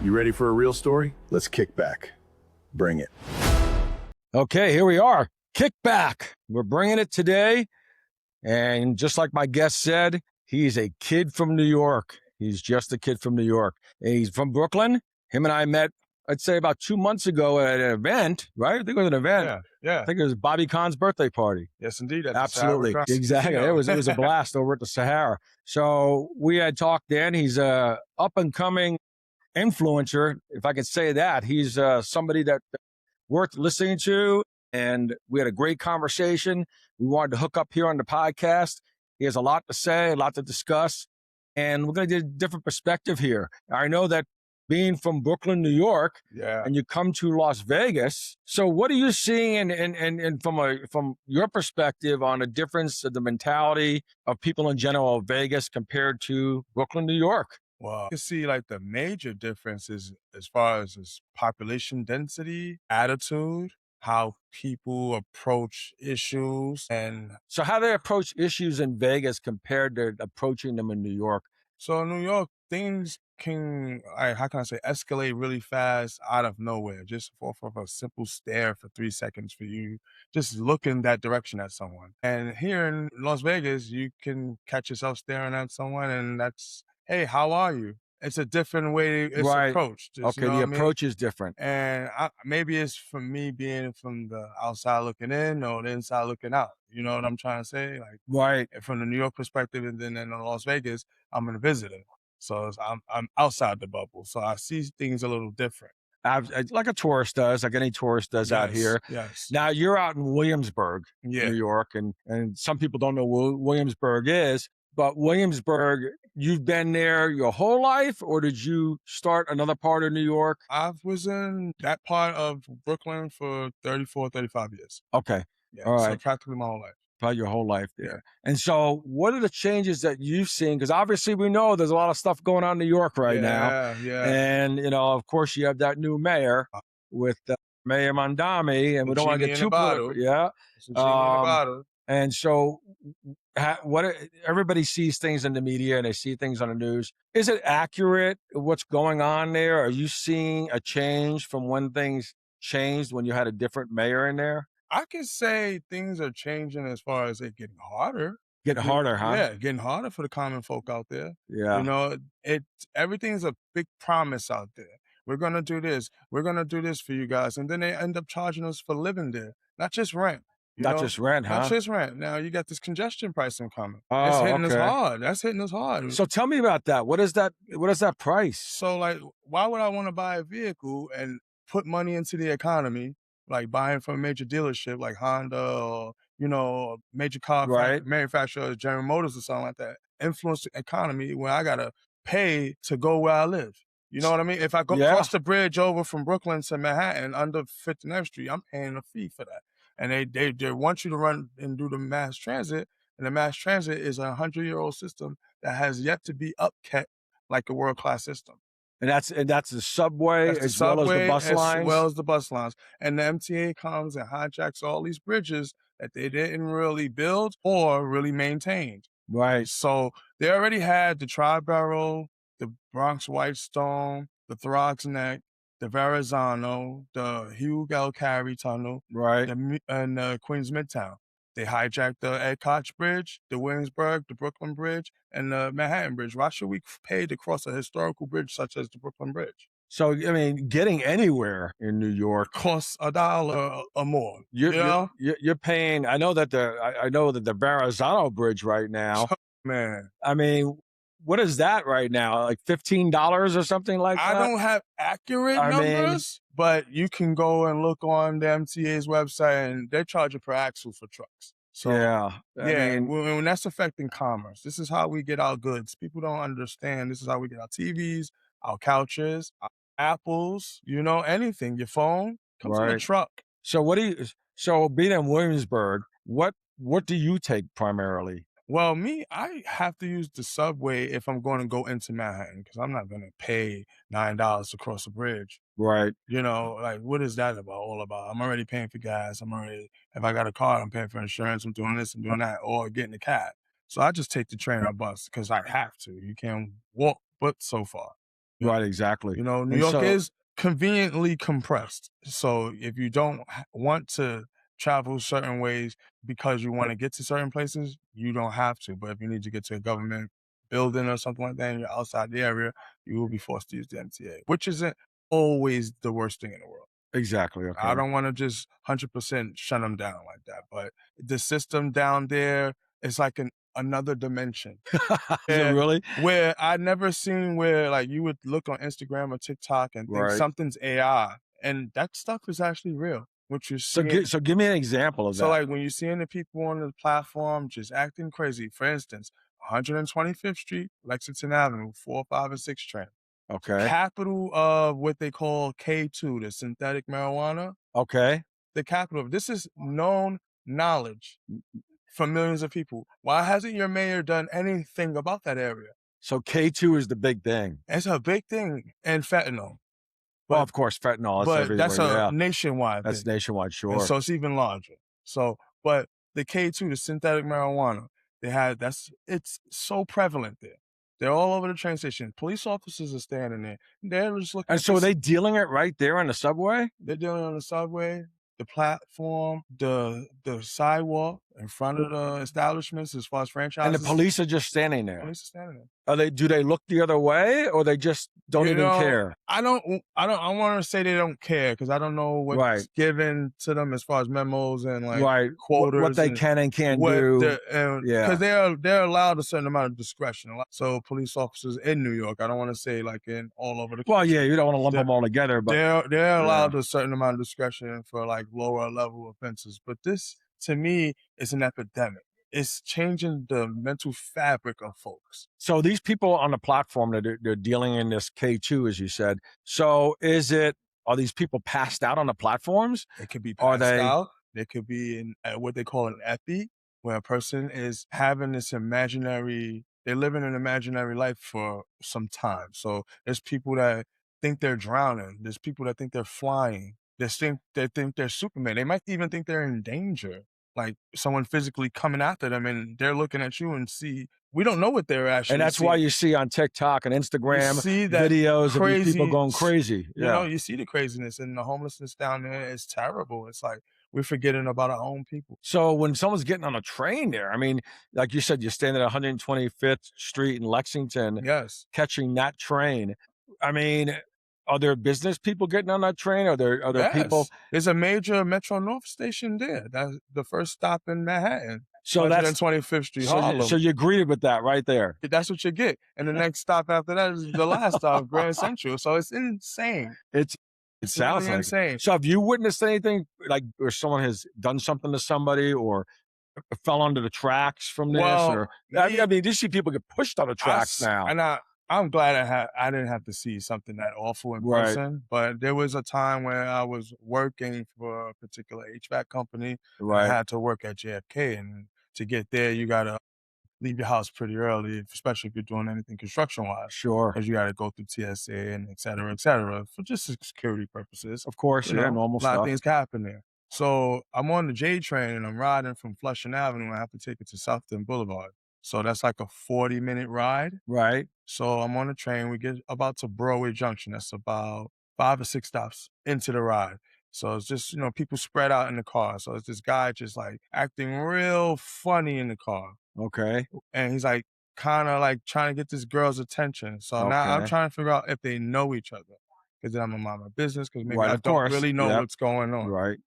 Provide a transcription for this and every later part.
You ready for a real story? Let's kick back. Bring it. Okay, here we are. Kick back. We're bringing it today. And just like my guest said, he's a kid from New York. He's just a kid from New York. And he's from Brooklyn. Him and I met, I'd say about 2 months ago at an event, right? I think it was an event. Yeah. I think it was Bobby Khan's birthday party. Yes, indeed. Absolutely. Exactly. It was a blast over at the Sahara. So we had talked then. He's a up and coming influencer, if I could say that. He's somebody that worth listening to, and we had a great conversation. We wanted to hook up here on the podcast. He has a lot to say, a lot to discuss, and we're going to get a different perspective here. I know that being from Brooklyn, New York, and you come to Las Vegas. So what are you seeing and from your perspective on the difference of the mentality of people in general of Vegas compared to Brooklyn, New York? Well, you can see like the major differences as far as population density, attitude, how people approach issues. And so how they approach issues in Vegas compared to approaching them in New York? So in New York, things can, how can I say, escalate really fast out of nowhere, just off of a simple stare for 3 seconds for you, just looking that direction at someone. And here in Las Vegas, you can catch yourself staring at someone and that's, hey, how are you? It's a different way it's approached. Okay, the approach is different. And maybe it's from me being from the outside looking in or the inside looking out. You know what I'm trying to say? Like, from the New York perspective, and then in Las Vegas, I'm a visitor. So I'm outside the bubble. So I see things a little different. Like a tourist does, like any tourist does out here. Yes. Now, you're out in Williamsburg, New York, and some people don't know what Williamsburg is. But Williamsburg, you've been there your whole life, or did you start another part of New York? I was in that part of Brooklyn for 34, 35 years. Okay. Yeah, all right. So practically my whole life. Probably your whole life there. Yeah. And so what are the changes that you've seen? Because obviously we know there's a lot of stuff going on in New York right now. Yeah. And, of course, you have that new mayor with Mayor Mandami, and we don't want to get too political. Yeah. And so everybody sees things in the media and they see things on the news. Is it accurate what's going on there? Are you seeing a change from when things changed when you had a different mayor in there? I can say things are changing as far as it getting harder. Getting harder, huh? Yeah, getting harder for the common folk out there. Yeah. Everything's a big promise out there. We're going to do this. We're going to do this for you guys. And then they end up charging us for living there, not just rent. Not just rent, huh? Not just rent. Now you got this congestion pricing coming. Oh, it's hitting us hard. That's hitting us hard. So tell me about that. What is that price? So like, why would I want to buy a vehicle and put money into the economy, like buying from a major dealership like Honda or, a major car manufacturer, General Motors or something like that, influence the economy when I got to pay to go where I live? You know what I mean? If I go cross the bridge over from Brooklyn to Manhattan under 59th Street, I'm paying a fee for that. And they want you to run and do the mass transit, and the mass transit is a 100-year-old system that has yet to be upkept like a world-class system. And that's the subway as well as the bus lines? As well as the bus lines. And the MTA comes and hijacks all these bridges that they didn't really build or really maintain. Right. So they already had the Tri-Borough, the Bronx Whitestone, the Throgs Neck, the Verrazano, the Hugh L. Carey Tunnel, and Queens Midtown. They hijacked the Ed Koch Bridge, the Williamsburg, the Brooklyn Bridge, and the Manhattan Bridge. Why should we pay to cross a historical bridge such as the Brooklyn Bridge? So, I mean, getting anywhere in New York costs $1 or more. You're paying. I know that the Verrazano Bridge right now. Man, I mean, what is that right now? Like $15 or something like that? I don't have accurate numbers, but you can go and look on the MTA's website and they're charging per axle for trucks. So when that's affecting commerce, this is how we get our goods. People don't understand. This is how we get our TVs, our couches, our apples, anything. Your phone comes in a truck. So being in Williamsburg, what do you take primarily? Well, I have to use the subway if I'm going to go into Manhattan because I'm not going to pay $9 to cross a bridge. Right. What is that all about? I'm already paying for gas. If I got a car, I'm paying for insurance. I'm doing this, I'm doing that, or getting a cab. So I just take the train or bus because I have to. You can't walk but so far. Right, exactly. You know, New And York so, is conveniently compressed. So if you don't want to travel certain ways because you want to get to certain places, you don't have to. But if you need to get to a government building or something like that and you're outside the area, you will be forced to use the MTA, which isn't always the worst thing in the world. exactly, I okay. don't want to just 100% shut them down like that. But the system down there is like another dimension. Is it really? Where I never seen where like you would look on Instagram or TikTok and think Right. something's AI, and that stuff is actually real. What you're So seeing. give me an example of So that. like when you're seeing the people on the platform just acting crazy. For instance, 125th Street, Lexington Avenue, 4, 5, and 6 train. Okay. Capital of what they call K2, the synthetic marijuana. Okay. The capital of this is known knowledge for millions of people. Why hasn't your mayor done anything about that area? So K2 is the big thing. It's a big thing. And fentanyl. Well, But, of course, fentanyl, that's but that's everywhere, a yeah. nationwide That's thing. nationwide, And sure. so it's even larger. So, but the K2, the synthetic marijuana, it's so prevalent there. They're all over the train station. Police officers are standing there. They're just looking And at so are this. they dealing it right there on the subway? They're dealing on the subway, the platform, the sidewalk in front of the establishments as far as franchises. And the police are just standing there. Police are standing there. Do they look the other way, or they just don't even care? I want to say they don't care because I don't know what's given to them as far as memos and like quotas. What they can and can't do. Because they're allowed a certain amount of discretion. So police officers in New York, I don't want to say like in all over the country. Well, yeah, you don't want to lump them all together, but they're allowed a certain amount of discretion for like lower level offenses. But this, to me, is an epidemic. It's changing the mental fabric of folks. So these people on the platform that they're dealing in this K2, as you said. So are these people passed out on the platforms? They could be passed out. They could be in what they call an epi, where a person is having this they're living an imaginary life for some time. So there's people that think they're drowning. There's people that think they're flying. They think they're Superman. They might even think they're in danger. Like someone physically coming after them and they're looking at you and we don't know what they're actually And that's why you see on TikTok and Instagram videos of these people going crazy. You know, you see the craziness and the homelessness down there is terrible. It's like we're forgetting about our own people. So when someone's getting on a train there, I mean, like you said, you stand at 125th Street in Lexington, catching that train. I mean, are there business people getting on that train? Are there people? There's a major Metro North station there. That's the first stop in Manhattan. So that's 125th Street, Harlem. So you greeted with that right there. That's what you get. And the next stop after that is the last stop, Grand Central. So it's insane. It sounds really insane. So have you witnessed anything like where someone has done something to somebody or fell onto the tracks from this? I mean, you see people get pushed on the tracks now. And I'm glad I didn't have to see something that awful in person. But there was a time where I was working for a particular HVAC company. I had to work at JFK, and to get there, you gotta leave your house pretty early, especially if you're doing anything construction-wise. Sure. Because you gotta go through TSA and et cetera, for just security purposes. Of course, normal stuff. A lot of things can happen there. So I'm on the J train and I'm riding from Flushing Avenue. I have to take it to Southton Boulevard. So that's like a 40-minute ride. Right. So I'm on the train. We get about to Broadway Junction. That's about 5 or 6 stops into the ride. So it's just, people spread out in the car. So it's this guy just like acting real funny in the car. Okay. And he's like kind of like trying to get this girl's attention. So now I'm trying to figure out if they know each other. Because then I'm gonna mind my business because maybe I don't really know what's going on. Right.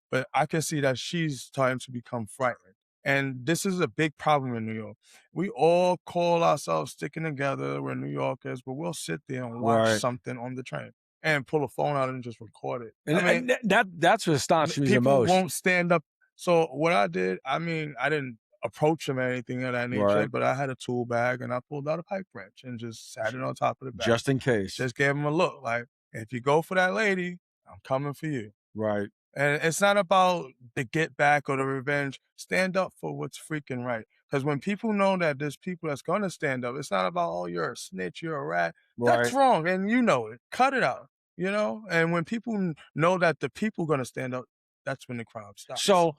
But I can see that she's starting to become frightened. And this is a big problem in New York. We all call ourselves sticking together. We're New Yorkers, but we'll sit there and watch something on the train and pull a phone out and just record it. And that's what astonished me the most. People won't stand up. So what I did, I didn't approach them or anything of that nature, but I had a tool bag and I pulled out a pipe wrench and just sat it on top of the bag. Just in case. Just gave them a look. Like, if you go for that lady, I'm coming for you. Right. And it's not about the get back or the revenge. Stand up for what's freaking right. Because when people know that there's people that's going to stand up, it's not about, you're a snitch, you're a rat. That's wrong. And you know it. Cut it out. And when people know that the people going to stand up, that's when the crime stops. So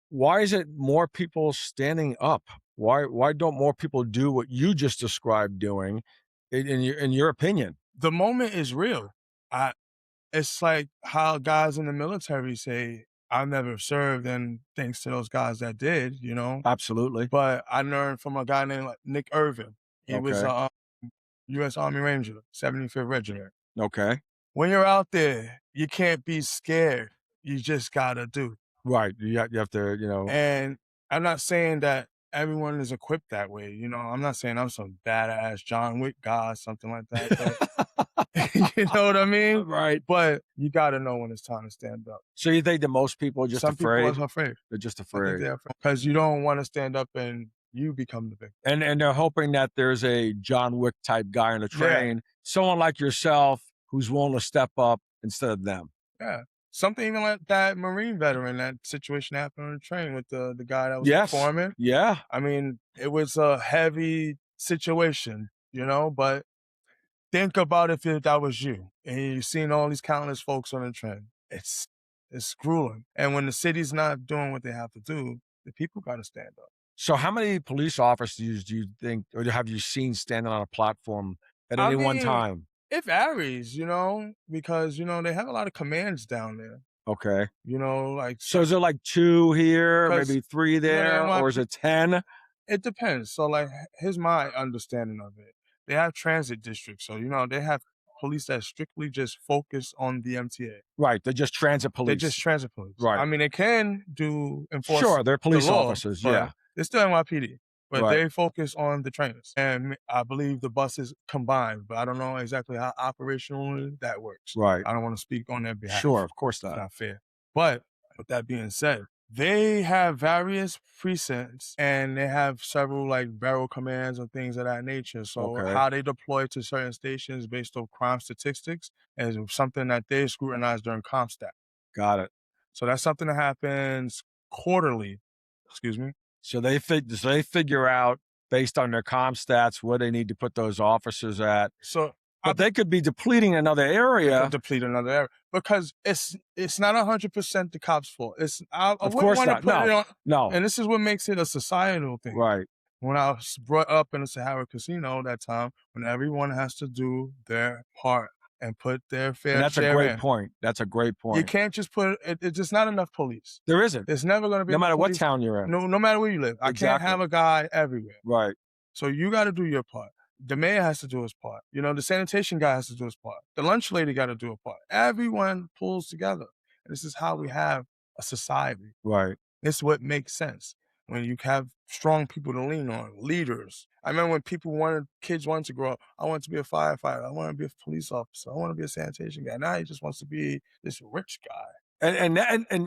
why is it more people standing up? Why don't more people do what you just described doing In your opinion? The moment is real. It's like how guys in the military say, "I never served," and thanks to those guys that did, Absolutely. But I learned from a guy named Nick Irvin. He was Okay. a U.S. Army Ranger, 75th Regiment. Okay. When you're out there, you can't be scared. You just gotta do. Right. You have to. And I'm not saying that everyone is equipped that way. I'm not saying I'm some badass John Wick guy or something like that. But you know what I mean? Right. But you gotta know when it's time to stand up. So you think that most people are just Some afraid? people are afraid. They're just I think afraid. they're afraid because you don't want to stand up and you become the victim. And they're hoping that there's a John Wick type guy on the Yeah. train, someone like yourself who's willing to step up instead of them. Yeah. Something even like that Marine veteran, that situation happened on the train with the guy that was Yes. performing. Yeah. I mean, it was a heavy situation, but think about if that was you and you've seen all these countless folks on the train. It's grueling. And when the city's not doing what they have to do, the people got to stand up. So how many police officers do you think, or have you seen standing on a platform at any one time? It varies, because, they have a lot of commands down there. Okay. So is it like 2 here, 'Cause maybe 3 there, or is it 10? It depends. So, here's my understanding of it. They have transit districts. So, they have police that strictly just focus on the MTA. Right. They're just transit police. They're just transit police. Right. I mean, they can enforce Sure, they're police the law, officers, but yeah. they're still NYPD. But Right. they focus on the trainers. And I believe the buses combined, but I don't know exactly how operationally that works. Right. I don't want to speak on their behalf. Sure, of course It's not. not fair. But with that being said, they have various precincts and they have several barrel commands and things of that nature. So Okay. how they deploy to certain stations based on crime statistics is something that they scrutinize during CompStat. Got it. So that's something that happens quarterly. Excuse me. So they figure out based on their comm stats where they need to put those officers at. So But they could be depleting another area. Deplete another area because it's not 100% the cops' fault. I Of wouldn't course wanna not. put it No. on, No. and this is what makes it a societal thing. Right. When I was brought up in the Sahara Casino that time, when everyone has to do their part and put their fair And that's a share great in. point. That's a great You point. can't just put it. It's just not enough police. There isn't. It's never going to be No matter what police. town you're in. No matter where you live. I can't Exactly. have a guy everywhere. Right. So you got to do your part. The mayor has to do his part. The sanitation guy has to do his part. The lunch lady got to do her part. Everyone pulls together. And this is how we have a society. Right. It's what makes sense. When you have strong people to lean on, leaders. I remember when kids wanted to grow up, I wanted to be a firefighter. I want to be a police officer. I want to be a sanitation guy. Now he just wants to be this rich guy. And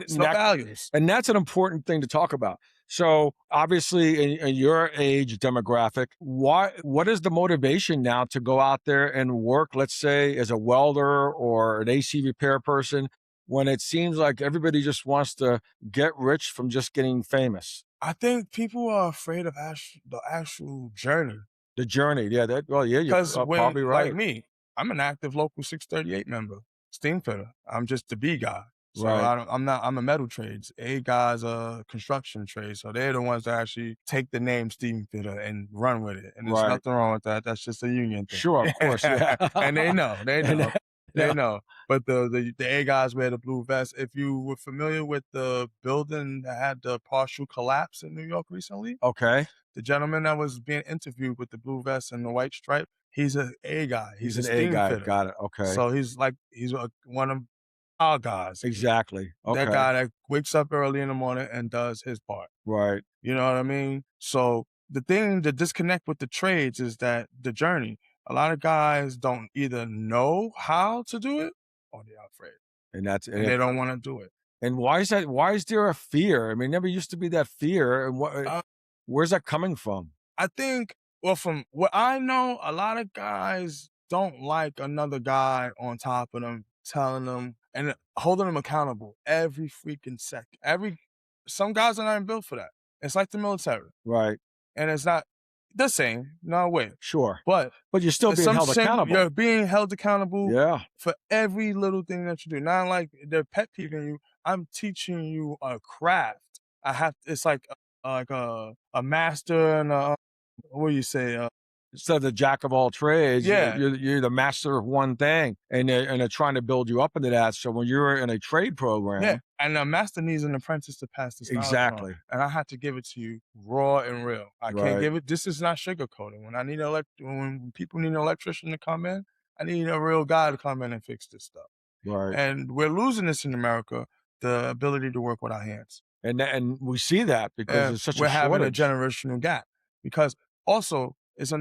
It's no values. And that's an important thing to talk about. So obviously in your age demographic, what is the motivation now to go out there and work, let's say, as a welder or an AC repair person, when it seems like everybody just wants to get rich from just getting famous? I think people are afraid of the actual journey. The journey, yeah. You're Because probably right. like me, I'm an active local 638 member, steam fitter. I'm just the B guy. So Right. I'm a metal trades. A guy's a construction trade. So they're the ones that actually take the name steam fitter and run with it. And there's Right. nothing wrong with that. That's just a union thing. Sure, of course, yeah. And they know. Yeah. They know. But the A guys wear the blue vest. If you were familiar with the building that had the partial collapse in New York recently, Okay. the gentleman that was being interviewed with the blue vest and the white stripe, he's an A guy. He's a an A steam guy. fitter. Got it. Okay. So he's one of our guys. Exactly. Okay. That guy that wakes up early in the morning and does his part. Right. You know what I mean? So the disconnect with the trades is that the journey. A lot of guys don't either know how to do it or they're afraid. And They don't want to do it. And why is that? Why is there a fear? I mean, never used to be that fear. And where's that coming from? I think, well, from what I know, a lot of guys don't like another guy on top of them, telling them and holding them accountable every freaking second. Some guys are not built for that. It's like the military. Right. And it's not the same, no way. Sure. But you're still being held accountable. You're being held accountable Yeah. for every little thing that you do. Not like they're pet peeving you. I'm teaching you a craft. It's like a master and what do you say? instead of the jack of all trades, Yeah. you're the master of one thing, and they're trying to build you up into that. So when you're in a trade program, Yeah, and a master needs an apprentice to pass this knowledge on. exactly, And I had to give it to you raw and real. I can't right, give it. This is not sugarcoating. When I need when people need an electrician to come in, I need a real guy to come in and fix this stuff. right. And we're losing this in America, the ability to work with our hands. And we see that because And there's such we're a having a shortage. generational gap. Because also, it's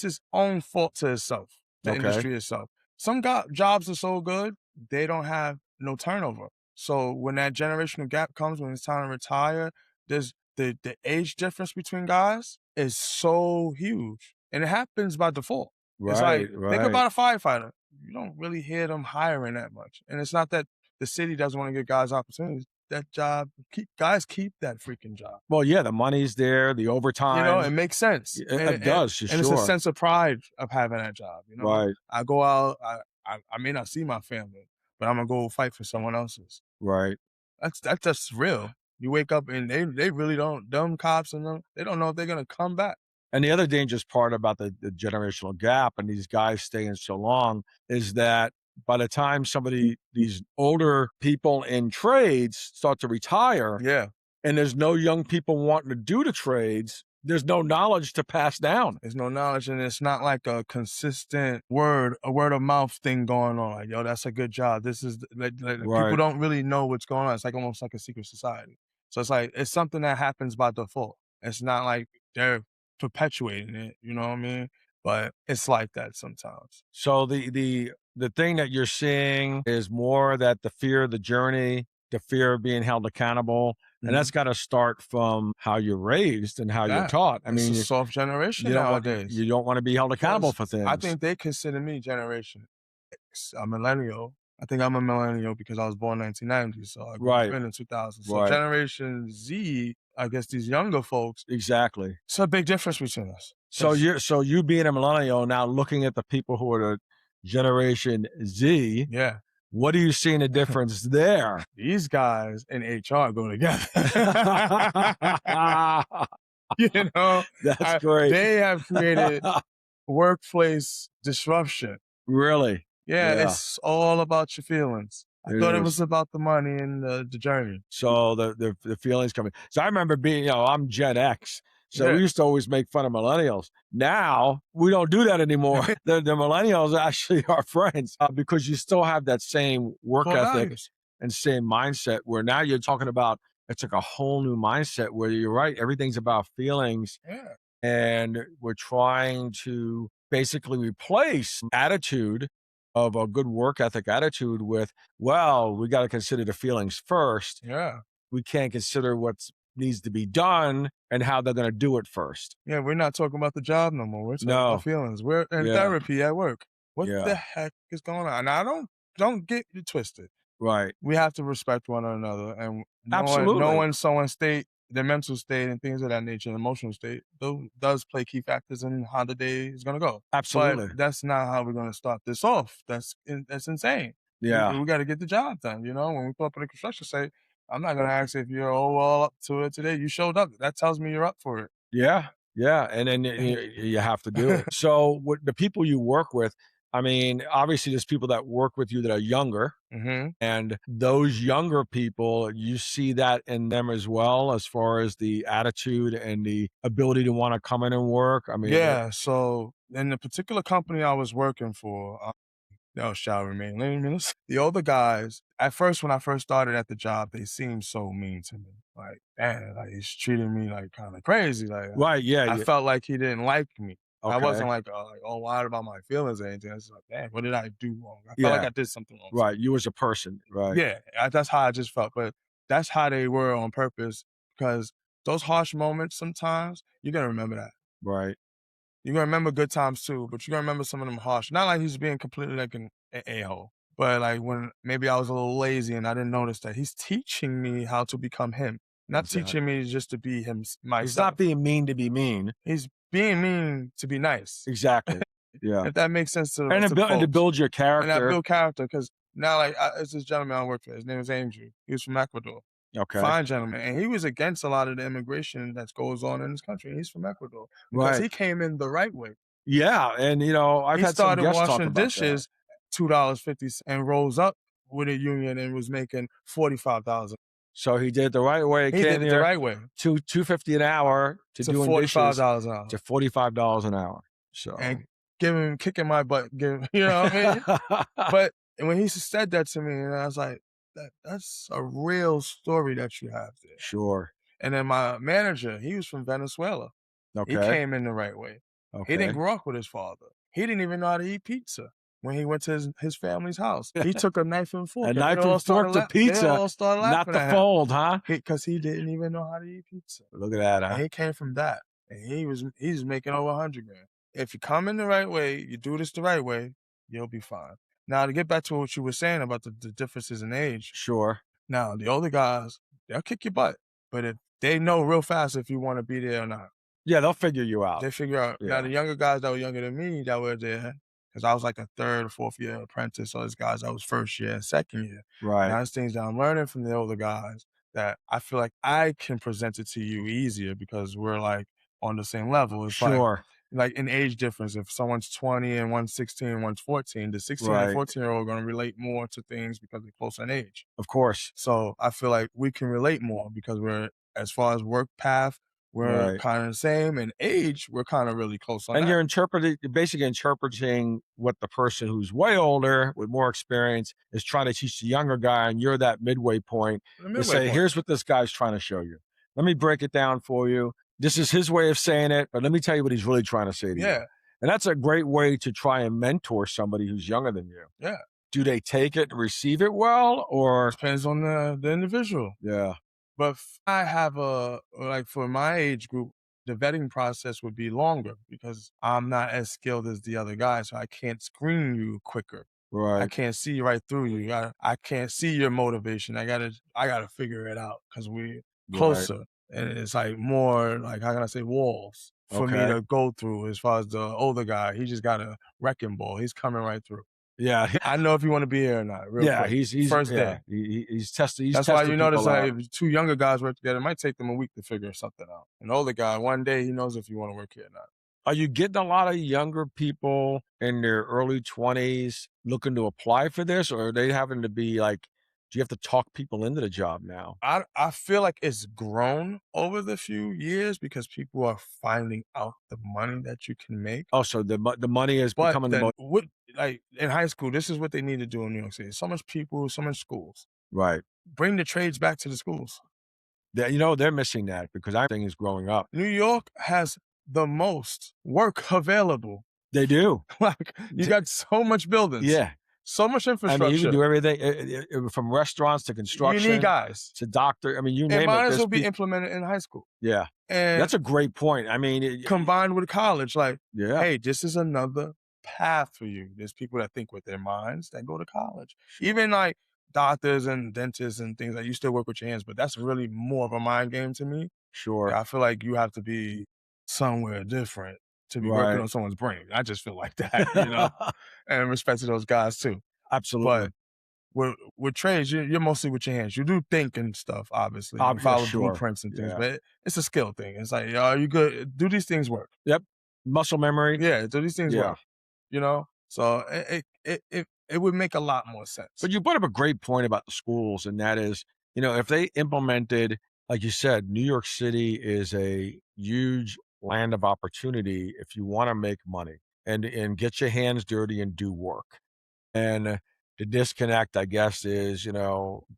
its own fault to itself, the Okay, industry itself. Some jobs are so good, they don't have no turnover. So when that generational gap comes, when it's time to retire, there's the age difference between guys is so huge. And it happens by default. It's like, right, think right. about a firefighter. You don't really hear them hiring that much. And it's not that the city doesn't want to give guys opportunities. That job, guys keep that freaking job. Well, yeah, the money's there, the You know, it overtime, makes sense. it does for And it's a sure. sense of pride of having that job. You know, Right, I go out, I may not see my family, but I'm gonna go fight for someone else's. right. That's just real. You wake up and they really don't, dumb cops and them, they don't know if they're gonna come back. And the other dangerous part about the generational gap and these guys staying so long is that by the time these older people in trades start to retire, Yeah. and there's no young people wanting to do the trades, there's no knowledge to pass down. There's no knowledge, and it's not like a consistent a word of mouth thing going on. Like, yo, that's a good job. This is people Right. don't really know what's going on. It's like almost like a secret society. So it's like it's something that happens by default. It's not like they're perpetuating it. You know what I mean? But it's like that sometimes. So the thing that you're seeing is more that the fear of the journey, the fear of being held accountable, and that's got to start from how you're raised and how you're Yeah. taught. I It's mean, a soft generation you don't want nowadays. you don't want to be held accountable for things. I think they consider me Generation X, a millennial. I think I'm a millennial because I was born 1990, so I grew up Right. in 2000. So Right. Generation Z, I guess these younger folks, Exactly. it's a big difference between us. So It's- you being a millennial now looking at the people who are the Generation Z, yeah, what are you seeing a difference there? these guys in HR go together. You know, That's great. they have created workplace disruption. Really? Yeah, Yeah. it's all about your feelings. I It thought it is. was about the money and the journey. So the feelings coming. So I remember being, I'm Gen X. So Yeah. we used to always make fun of millennials. Now we don't do that anymore. the millennials actually are friends because you still have that same work Core ethic values. and same mindset where now you're talking about it's like a whole new mindset where you're right. Everything's about feelings. Yeah. And we're trying to basically replace attitude of a good work ethic attitude with, well, we got to consider the feelings first. Yeah. We can't consider what needs to be done and how they're going to do it first. Yeah, we're not talking about the job no more. We're talking No. about feelings. We're in Yeah. therapy at work. What Yeah. the heck is going on? And I don't get it twisted. Right. We have to respect one another and Absolutely. knowing someone's state, their mental state and things of that nature, emotional state, does play key factors in how the day is gonna go. Absolutely. But that's not how we're gonna start this off. That's insane. Yeah. We gotta get the job done. You know, when we pull up in a construction site, I'm not gonna ask if you're all up to it today. You showed up. That tells me you're up for it. Yeah. Yeah. And then you have to do it. So with the people you work with, I mean, obviously there's people that work with you that are younger. Mm-hmm. And those younger people, you see that in them as well, as far as the attitude and the ability to want to come in and work. I mean, Yeah. So in the particular company I was working for, shall remain nameless. The older guys, at first, when I first started at the job, they seemed so mean to me. Like, damn, like he's treating me like kind of crazy. Like, right? Yeah. I felt like he didn't like me. Okay. I wasn't like wild about my feelings or anything. I was like, damn, what did I do wrong? I felt like I did something wrong. Right. You as a person. Right. Yeah, that's how I just felt. But that's how they were on purpose because those harsh moments sometimes, you're going to remember that. Right. You're going to remember good times too, but you're going to remember some of them harsh. Not like he's being completely like an a-hole, but like when maybe I was a little lazy and I didn't notice that he's teaching me how to become him. Not teaching me just to be myself. He's not being mean to be mean. He's being mean to be nice. Exactly. Yeah. If that makes sense to and to build your character. And I build character because now, like, it's this gentleman I work for. His name is Andrew. He was from Ecuador. Okay. Fine gentleman. And he was against a lot of the immigration that goes on in this country. He's from Ecuador because Right. he came in the right way. Yeah, and I've He had some started guests talk washing about that. dishes, $2.50, and rose up with a union and was making $45,000. So he did it the right way. He did Came it the here right way $2.50 an hour to to doing dishes $45 an hour. to $45 an hour. So And kicking my butt, you know what I mean? But when he said that to me, and I was like, that's a real story that you have there. Sure. And then my manager, he was from Venezuela. He Okay. came in the right way. He didn't Okay. grow up with his father. He didn't even know how to eat pizza when he went to his family's house. He took a knife and fork. A and knife they all and fork started to laugh- They pizza, all started not laughing the at him fold, huh? because he didn't even know how to eat pizza. Look at that, And huh? he came from that. And he's making over 100 grand. If you come in the right way, you do this the right way, you'll be fine. Now, to get back to what you were saying about the differences in age. Sure. Now, the older guys, they'll kick your butt. But if they know real fast if you want to be there or not. Yeah, they'll figure you out. They figure out. Now, Yeah. the younger guys that were younger than me that were there, because I was like a third or fourth year apprentice, so those guys that was first year and second year. Right. Now, there's things that I'm learning from the older guys that I feel like I can present it to you easier because we're like on the same level. It's Sure. like an age difference. If someone's 20 and one's 16 and one's 14, the 16 and Right. 14-year-old are going to relate more to things because they're close in age. Of course. So I feel like we can relate more because we're, as far as work path, we're Right. kind of the same. And age, we're kind of really close on And that. you're basically interpreting what the person who's way older with more experience is trying to teach the younger guy, and you're that midway point to say, here's what this guy's trying to show you. Let me break it down for you. This is his way of saying it, but let me tell you what he's really trying to say to you. Yeah. And that's a great way to try and mentor somebody who's younger than you. Yeah. Do they take it and receive it well, or? Depends on the individual. Yeah. But I have like for my age group, the vetting process would be longer because I'm not as skilled as the other guys, so I can't screen you quicker. I Right. can't see right through you. I can't see your motivation. I gotta figure it out because we're closer. And it's like more like, how can I say, walls for me Okay. to go through. As far as the older guy, he just got a wrecking ball. He's coming right through. Yeah. I know if you want to be here or not. Real Yeah. quick. He's First yeah, day. he's testing. That's why you notice people out. like if two younger guys work together, it might take them a week to figure something out. An older guy, one day he knows if you want to work here or not. Are you getting a lot of younger people in their early 20s looking to apply for this, or are they having to be like, do you have to talk people into the job now? I feel like it's grown over the few years because people are finding out the money that you can make. Oh, so the money is But becoming the then most. like in high school, this is what they need to do in New York City. So much people, so much schools. Right. Bring the trades back to the schools. They're missing that because I think is growing up. New York has the most work available. They do. Like you got so much buildings. Yeah. So much I infrastructure. mean, you can do everything from restaurants to construction. You need guys. To doctor. I mean, you name It might it. as There's well be people. implemented in high school. Yeah. And That's a great point. I mean, combined with college, like, yeah. hey, this is another path for you. There's people that think with their minds that go to college. Even like doctors and dentists and things like you still work with your hands, but that's really more of a mind game to me. Sure. I feel like you have to be somewhere different to be Right. working on someone's brain. I just feel like that, you know, and respect to those guys too. Absolutely. But with trades, you're mostly with your hands. You do think and stuff, obviously. You Yeah, follow sure. blueprints and things, Yeah. but it's a skill thing. It's like, are you good? Do these things work? Yep. Muscle memory. Yeah, do these things Yeah. work? You know? So it would make a lot more sense. But you brought up a great point about the schools, and that is, if they implemented, like you said, New York City is a huge land of opportunity if you want to make money and get your hands dirty and do work. And the disconnect, I guess, is,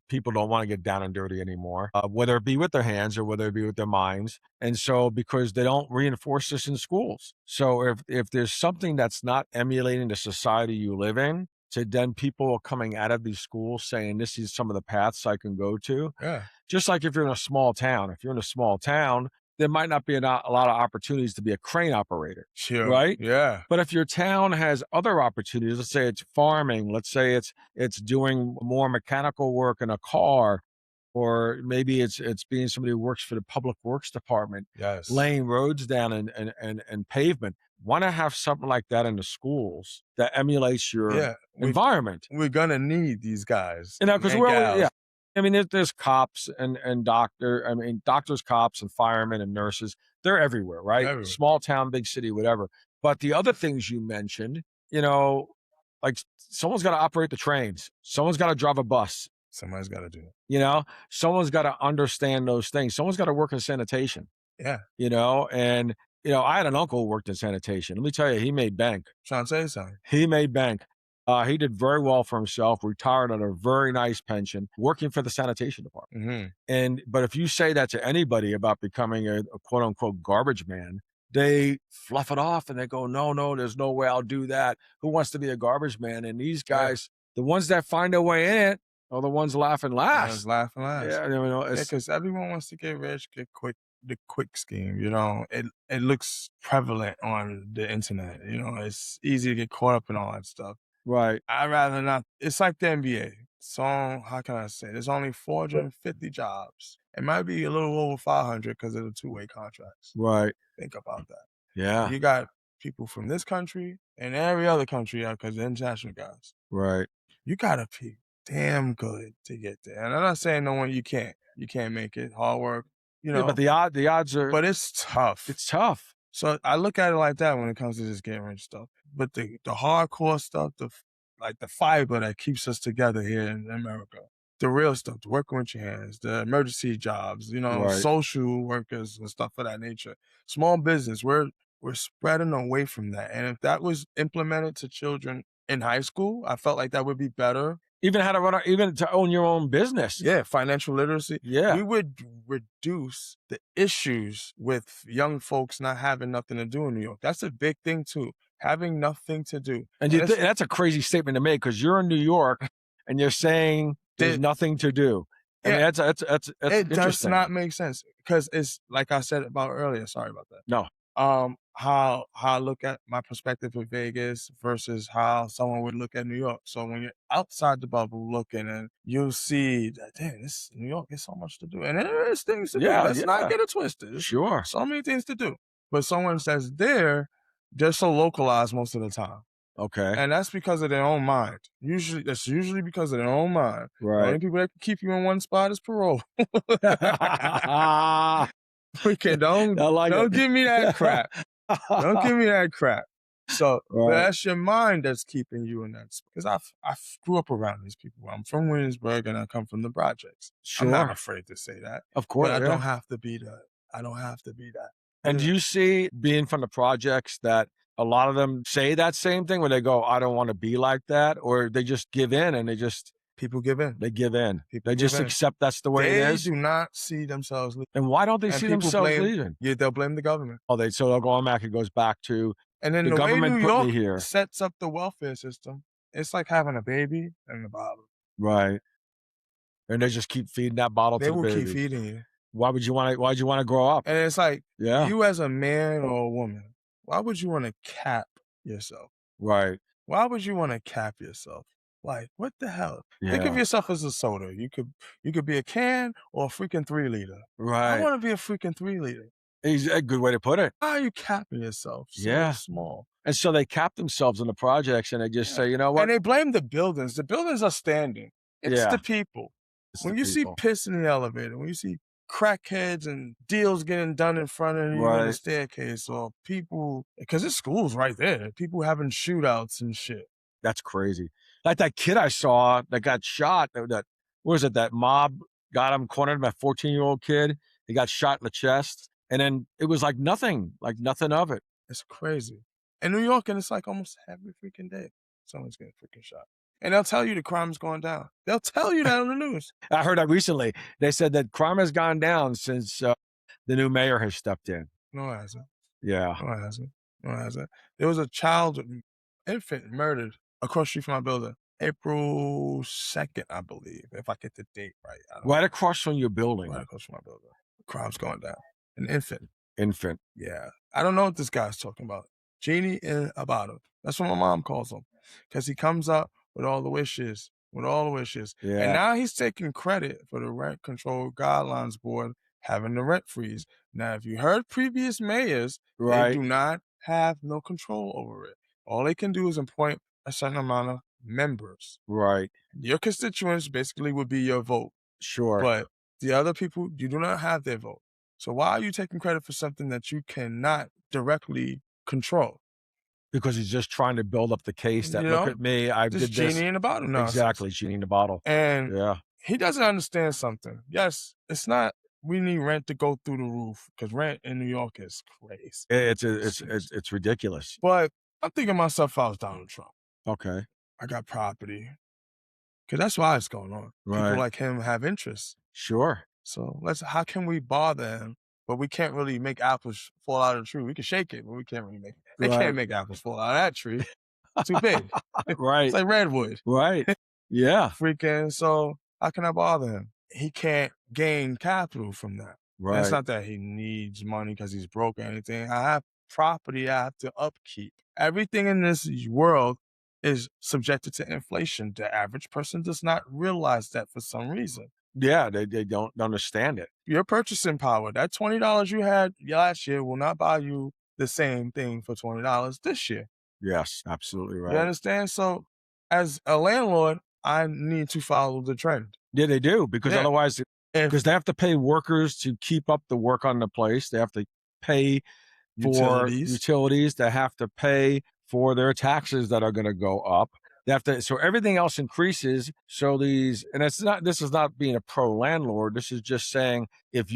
people don't want to get down and dirty anymore, whether it be with their hands or whether it be with their minds. And so because they don't reinforce this in schools. So if there's something that's not emulating the society you live in, to then people are coming out of these schools saying, this is some of the paths I can go to. Yeah. Just like if you're in a small town. If you're in a small town, there might not be a lot of opportunities to be a crane operator. Sure. Right? Yeah. But if your town has other opportunities, let's say it's farming, let's say it's doing more mechanical work in a car, or maybe it's being somebody who works for the public works department, Yes. laying roads down and pavement. Want to have something like that in the schools that emulates your environment. We're gonna need these guys. Because and we're gals. I mean, there's cops and doctors, cops, and firemen and nurses. They're everywhere, right? Everywhere. Small town, big city, whatever. But the other things you mentioned, you know, like someone's got to operate the trains. Someone's got to drive a bus. Somebody's got to do it. You know, someone's got to understand those things. Someone's got to work in sanitation. Yeah. You know, and I had an uncle who worked in sanitation. Let me tell you, he made bank. Trying to say something. He made bank. He did very well for himself, retired on a very nice pension, working for the sanitation department. But if you say that to anybody about becoming a quote unquote garbage man, they fluff it off and they go, no, there's no way I'll do that. Who wants to be a garbage man? And these guys, the ones that find their way in it are the ones laughing last. Yeah, because everyone wants to get rich, get quick. The quick scheme, it looks prevalent on the internet. It's easy to get caught up in all that stuff. Right. I'd rather not. It's like the NBA. So how can I say? There's only 450 jobs. It might be a little over 500 because of the two-way contracts. Right. Think about that. Yeah. You got people from this country and every other country because they're international guys. Right. You gotta be damn good to get there. And I'm not saying no one you can't make it. Hard work. But the odds are. But it's tough. It's tough. So I look at it like that when it comes to this getting rich stuff. But the hardcore stuff, the fiber that keeps us together here in America, the real stuff, the working with your hands, the emergency jobs, social workers and stuff of that nature, small business, we're spreading away from that. And if that was implemented to children in high school, I felt like that would be better. Even how to run, even to own your own business. Yeah, financial literacy. Yeah. We would reduce the issues with young folks not having nothing to do in New York. That's a big thing too, having nothing to do. And that's a crazy statement to make because you're in New York and you're saying there's nothing to do. I mean, that's it does not make sense because it's like I said about earlier. Sorry about that. No. How I look at my perspective of Vegas versus how someone would look at New York. So when you're outside the bubble looking and you'll see that, damn, this New York is so much to do. And there is things to do. Let's not get it twisted. Sure. So many things to do. But someone says they're so localized most of the time. Okay. And that's because of their own mind. That's usually because of their own mind. Right. The only people that can keep you in one spot is parole. Don't give me that crap. Don't give me that crap. So that's your mind that's keeping you in that spot. Because I grew up around these people. I'm from Williamsburg and I come from the projects. Sure. I'm not afraid to say that. Of course. But I don't have to be that. And do you see, being from the projects, that a lot of them say that same thing where they go, I don't want to be like that, or they just give in and people give in. They give in. They just accept that's the way it is. They do not see themselves leaving. And why don't they see themselves leaving? Yeah, they'll blame the government. So they'll go back. It goes back to and then the government way New put York me here. Sets up the welfare system. It's like having a baby in the bottle. Right. And they just keep feeding that bottle to the baby. They will keep feeding you. Why'd you want to grow up? And it's like, you as a man or a woman, why would you want to cap yourself? Right. Why would you want to cap yourself? Like, what the hell? Yeah. Think of yourself as a soda. You could be a can or a freaking 3-liter. Right. I want to be a freaking 3-liter. It's a good way to put it. Why are you capping yourself so small? And so they cap themselves in the projects and they just say, you know what? And they blame the buildings. The buildings are standing. It's the people. When you see piss in the elevator, when you see crackheads and deals getting done in front of you on the staircase, or people, because there's schools right there, people having shootouts and shit. That's crazy. Like that kid I saw that got shot, that mob got him, cornered him, a 14-year-old kid. He got shot in the chest. And then it was like nothing of it. It's crazy. In New York, and it's like almost every freaking day, someone's getting freaking shot. And they'll tell you the crime's going down. They'll tell you that on the news. I heard that recently. They said that crime has gone down since the new mayor has stepped in. No, it hasn't. Yeah. No, it hasn't. There was a infant murdered across the street from my building. April 2nd, I believe, if I get the date right. Right across from your building. Right across from my building. Crime's going down. An infant. Yeah. I don't know what this guy's talking about. Genie in a bottle. That's what my mom calls him. Because he comes up with all the wishes. Yeah. And now he's taking credit for the Rent Control Guidelines Board having the rent freeze. Now, if you heard previous mayors, they do not have no control over it. All they can do is appoint a certain amount of members. Right. Your constituents basically would be your vote. Sure. But the other people, you do not have their vote. So why are you taking credit for something that you cannot directly control? Because he's just trying to build up the case that, You look know, at me, I this did this. genie in the bottle nonsense. Exactly, genie in the bottle. And Yeah. he doesn't understand something. Yes, it's not, we need rent to go through the roof because rent in New York is crazy. It's ridiculous. But I'm thinking myself, if I was Donald Trump, Okay. I got property. Because that's why it's going on. Right. People like him have interests. Sure. So how can we bother him? But we can't really make apples fall out of the tree. We can shake it, but we can't really make it. They can't make apples fall out of that tree. Too big. Right. It's like redwood. Right. Yeah. Freaking, so how can I bother him? He can't gain capital from that. Right. And it's not that he needs money because he's broke or anything. I have property I have to upkeep. Everything in this world is subjected to inflation. The average person does not realize that for some reason. Yeah, they don't understand it. Your purchasing power, that $20 you had last year will not buy you the same thing for $20 this year. Yes, absolutely right. You understand? So as a landlord, I need to follow the trend. Yeah, they do, because otherwise, because they have to pay workers to keep up the work on the place. They have to pay for utilities. They have to pay for their taxes that are going to go up. They have to, so everything else increases. So this is not being a pro landlord. This is just saying, if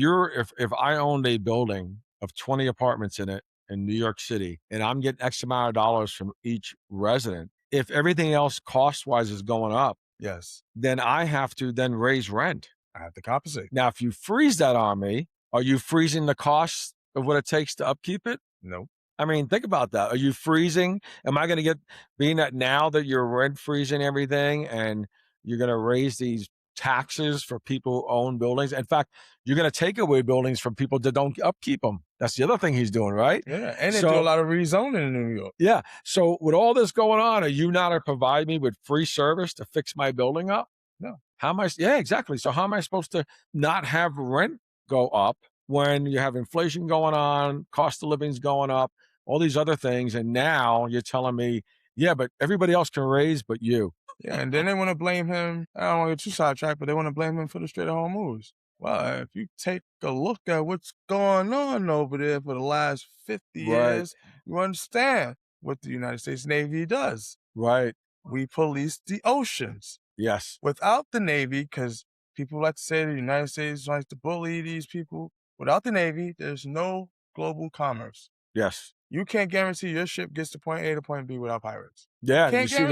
I owned a building of 20 apartments in it in New York City, and I'm getting X amount of dollars from each resident, if everything else cost-wise is going up, yes, then I have to then raise rent. I have to compensate. Now, if you freeze that on me, are you freezing the cost of what it takes to upkeep it? No. I mean, think about that. Are you freezing? Am I going to get, being that now that you're rent freezing everything and you're going to raise these taxes for people who own buildings? In fact, you're going to take away buildings from people that don't upkeep them. That's the other thing he's doing, right? Yeah, and they do a lot of rezoning in New York. Yeah. So with all this going on, are you not going to provide me with free service to fix my building up? No. How am I? Yeah, exactly. So how am I supposed to not have rent go up when you have inflation going on, cost of living's going up, all these other things, and now you're telling me, yeah, but everybody else can raise, but you. Yeah, and then they want to blame him. I don't want to get too sidetracked, but they want to blame him for the straight-at-home moves. Well, if you take a look at what's going on over there for the last 50 years, you understand what the United States Navy does. Right. We police the oceans. Yes. Without the Navy, because people like to say the United States likes to bully these people, without the Navy, there's no global commerce. Yes. You can't guarantee your ship gets to point A to point B without pirates. Yeah, you see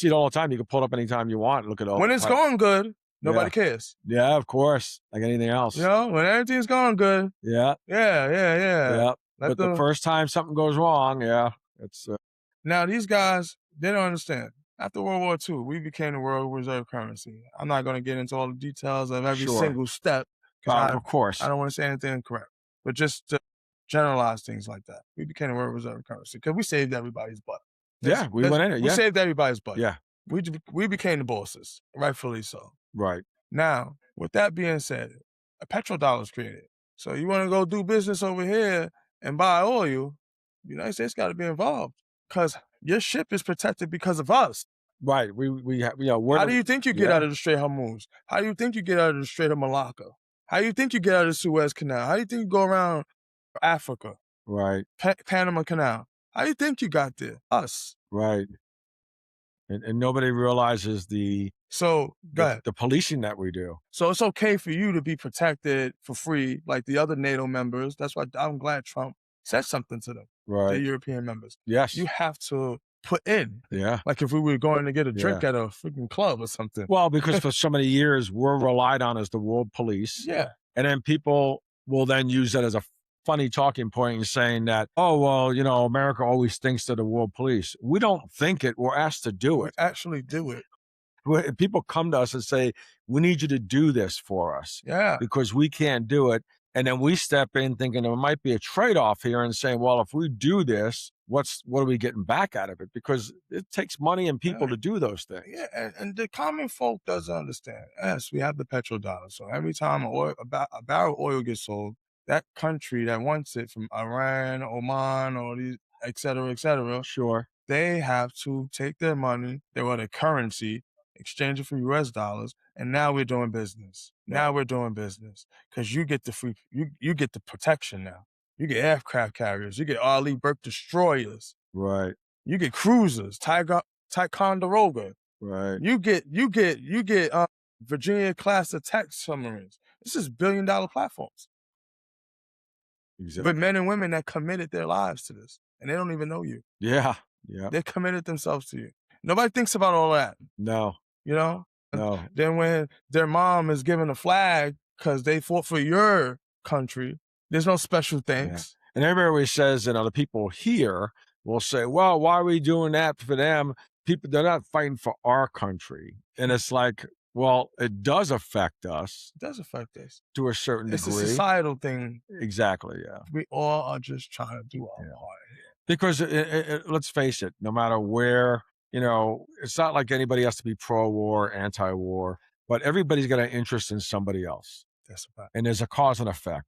it all the time. You can pull it up anytime you want. Look at all. When it's going good, nobody cares. Yeah, of course. Like anything else. You know, when everything's going good. Yeah. Yeah. But the first time something goes wrong, it's. Now these guys, they don't understand. After World War II, we became the world reserve currency. I'm not going to get into all the details of every single step. Of course. I don't want to say anything incorrect, but just to generalize things like that. We became the world reserve currency because we saved everybody's butt. We went in it. We saved everybody's butt. Yeah. We became the bosses, rightfully so. Right. Now, with that being said, a petrodollar is created. So you want to go do business over here and buy oil, the United States got to be involved because your ship is protected because of us. Right. How do you think you get out of the Strait of Hormuz? How do you think you get out of the Strait of Malacca? How do you think you get out of the Suez Canal? How do you think you go around Africa? Right. Panama Canal. How do you think you got there? Us. Right. And nobody realizes the policing that we do. So it's okay for you to be protected for free like the other NATO members. That's why I'm glad Trump said something to them, the European members. Yes. You have to put in. Yeah. Like if we were going to get a drink at a freaking club or something. Well, because for so many years, we're relied on as the world police. Yeah. And then people will then use that as a funny talking point and saying that, oh, well, America always thinks they're the world police. We don't think it. We're asked to do it. We actually do it. People come to us and say, we need you to do this for us. Yeah. Because we can't do it. And then we step in thinking there might be a trade-off here and saying, well, if we do this, what are we getting back out of it? Because it takes money and people to do those things. Yeah, and the common folk doesn't understand. Yes, we have the petrodollar. So every time a barrel of oil gets sold, that country that wants it from Iran, Oman, or these, et cetera, sure, they have to take their money, their currency, exchange it for US dollars, and now we're doing business. Now we're doing business because you get the free, you get the protection now. You get aircraft carriers. You get Arleigh Burke destroyers. Right. You get cruisers, Ticonderoga. Right. You get Virginia class attack submarines. This is billion-dollar platforms. Exactly. With men and women that committed their lives to this, and they don't even know you. Yeah. Yeah. They committed themselves to you. Nobody thinks about all that. No. You know? No. Then when their mom is given a flag because they fought for your country, there's no special thanks. Yeah. And everybody always says, the people here will say, well, why are we doing that for them? People, they're not fighting for our country. And it's like, well, it does affect us. It does affect us. To a certain degree. It's a societal thing. Exactly, yeah. We all are just trying to do our part. Because let's face it, no matter where, it's not like anybody has to be pro-war, anti-war, but everybody's got an interest in somebody else. That's a fact. And there's a cause and effect.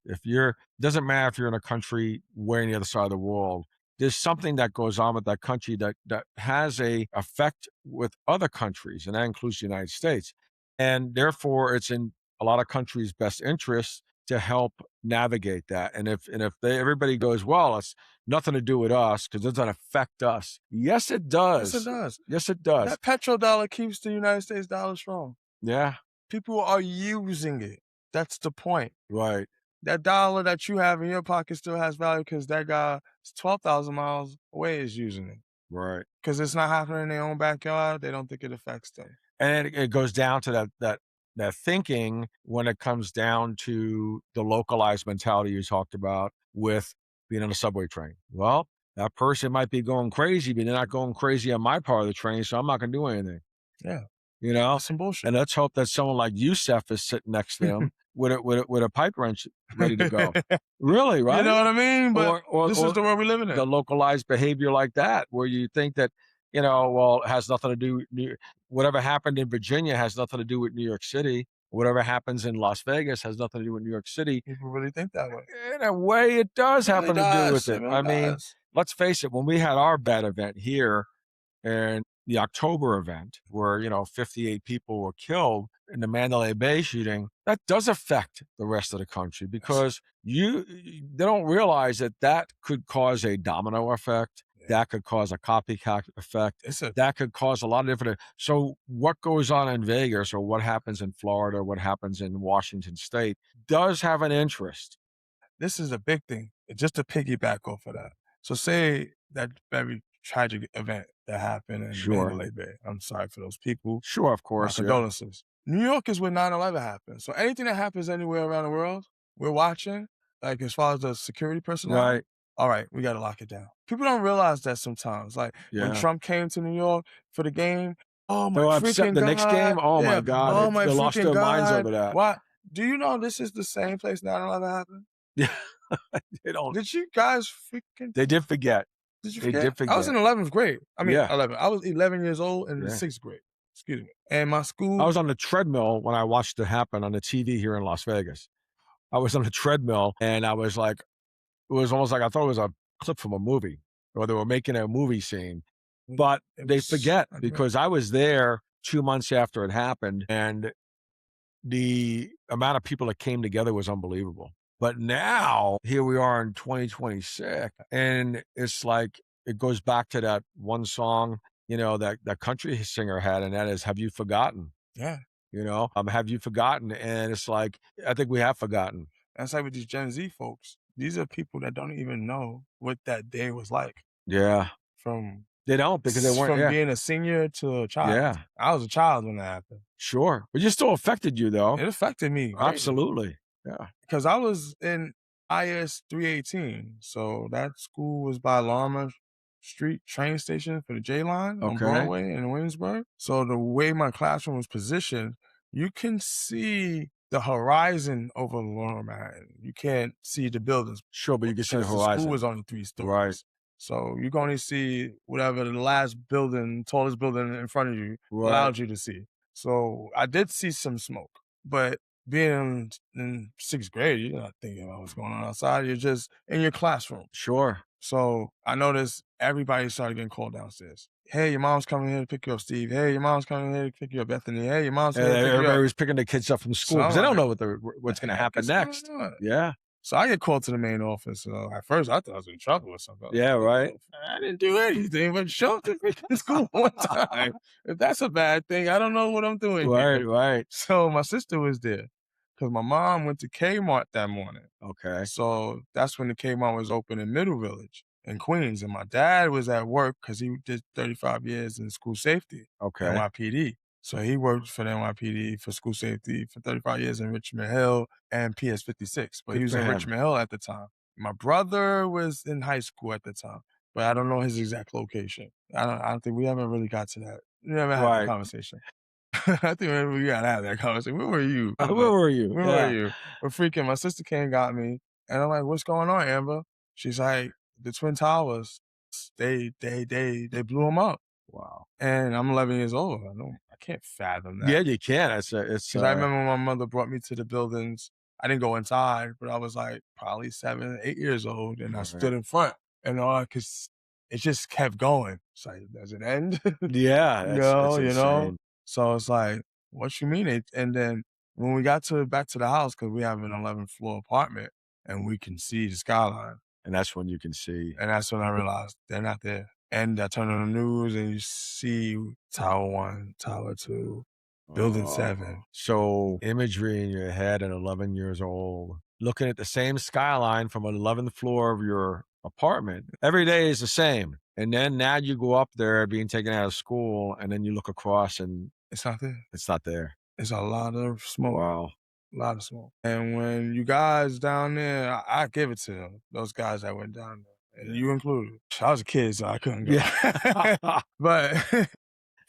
Doesn't matter if you're in a country way on the other side of the world, there's something that goes on with that country that has a effect with other countries, and that includes the United States. And therefore, it's in a lot of countries' best interest to help navigate that. And if everybody goes, well, it's nothing to do with us because it doesn't affect us. Yes, it does. Yes, it does. Yes, it does. That petrodollar keeps the United States dollar strong. Yeah. People are using it. That's the point. Right. That dollar that you have in your pocket still has value because that guy 12,000 miles away is using it. Right. Because it's not happening in their own backyard. They don't think it affects them. And it goes down to that thinking when it comes down to the localized mentality you talked about with being on a subway train. Well, that person might be going crazy, but they're not going crazy on my part of the train, so I'm not going to do anything. Yeah. That's some bullshit. And let's hope that someone like Yusuf is sitting next to him with a pipe wrench ready to go. Really, right? You know what I mean? But this is the world we live in. The localized behavior like that, where you think that, well, it has nothing to do, whatever happened in Virginia has nothing to do with New York City. Whatever happens in Las Vegas has nothing to do with New York City. People really think that way. In a way, it does happen to do with it. I mean, let's face it, when we had our bad event here and the October event where, 58 people were killed in the Mandalay Bay shooting, that does affect the rest of the country because they don't realize that could cause a domino effect. That could cause a copycat effect. That could cause a lot of different. So what goes on in Vegas or what happens in Florida, what happens in Washington State does have an interest. This is a big thing. Just to piggyback off of that. So say that very tragic event that happened in Mandalay Bay. I'm sorry for those people. Sure, of course. My condolences. New York is where 9/11 happened. So anything that happens anywhere around the world, we're watching, like as far as the security personnel. Right. All right, we got to lock it down. People don't realize that sometimes. Like when Trump came to New York for the game, oh my freaking God. The next game? Oh my God. Oh my they lost their minds over that. What? Do you know this is the same place 9/11 happened? Yeah. They don't. Did you guys freaking... They did forget. Did you forget? They did forget. I was in 11th grade. I mean, 11. I was 11 years old in the 6th grade. Excuse me. And my school... I was on the treadmill when I watched it happen on the TV here in Las Vegas. I was on the treadmill and I was like, it was almost like I thought it was a clip from a movie or they were making a movie scene. But they forget because I was there 2 months after it happened and the amount of people that came together was unbelievable. But now here we are in 2026 and it's like, it goes back to that one song, that country singer had, and that is, Have You Forgotten? Yeah. Have you forgotten? And it's like, I think we have forgotten. That's like with these Gen Z folks. These are people that don't even know what that day was like. Yeah. They don't because they weren't. From being a senior to a child. Yeah. I was a child when that happened. Sure. But it still affected you though. It affected me. Greatly. Absolutely. Yeah. Because I was in IS 318. So that school was by Larimer Street train station for the J line on Broadway in Williamsburg. So the way my classroom was positioned, you can see the horizon over Larimer. You can't see the buildings. Sure, but you can see the horizon. The school was only 3 stories. Right. So you can only see whatever the last building, tallest building in front of you allowed you to see. So I did see some smoke, but being in 6th grade, you're not thinking about what's going on outside. You're just in your classroom. Sure. So I noticed everybody started getting called downstairs. Hey, your mom's coming here to pick you up, Steve. Hey, your mom's coming here to pick you up, Bethany. Hey, your mom's here to pick you up. Everybody was picking the kids up from school because they don't know what's going to happen next. Yeah. So I get called to the main office. At first, I thought I was in trouble or something. Yeah, right. I didn't do anything but show up to freaking school one time. If that's a bad thing, I don't know what I'm doing. Right. So my sister was there because my mom went to Kmart that morning. Okay. So that's when the Kmart was open in Middle Village in Queens. And my dad was at work because he did 35 years in school safety. Okay. NYPD. So he worked for the NYPD for school safety for 35 years in Richmond Hill and PS 56. But he was in Richmond Hill at the time. My brother was in high school at the time, but I don't know his exact location. I don't think we haven't really got to that. We never had a conversation. I think we gotta have that conversation. Where were you? Where were you? Where were you? But freaking, my sister came and got me, and I'm like, "What's going on, Amber?" She's like, "The Twin Towers, they blew them up." Wow. And I'm 11 years old. I can't fathom that. Yeah, you can. It's because I remember when my mother brought me to the buildings. I didn't go inside, but I was like probably 7, 8 years old, and I stood in front, and because it just kept going. It's like, does it end? Yeah, you know. So it's like, what you mean? And then when we got back to the house, because we have an 11th floor apartment, and we can see the skyline. And that's when you can see. And that's when I realized they're not there. And I turn on the news, and you see Tower 1, Tower 2, Building 7. So imagery in your head at 11 years old, looking at the same skyline from an 11th floor of your apartment. Every day is the same. And then now you go up there being taken out of school, and then you look across and it's not there. It's not there. It's a lot of smoke. Wow. A lot of smoke. And when you guys down there, I give it to them, those guys that went down there, and you included. I was a kid, so I couldn't go. Yeah. But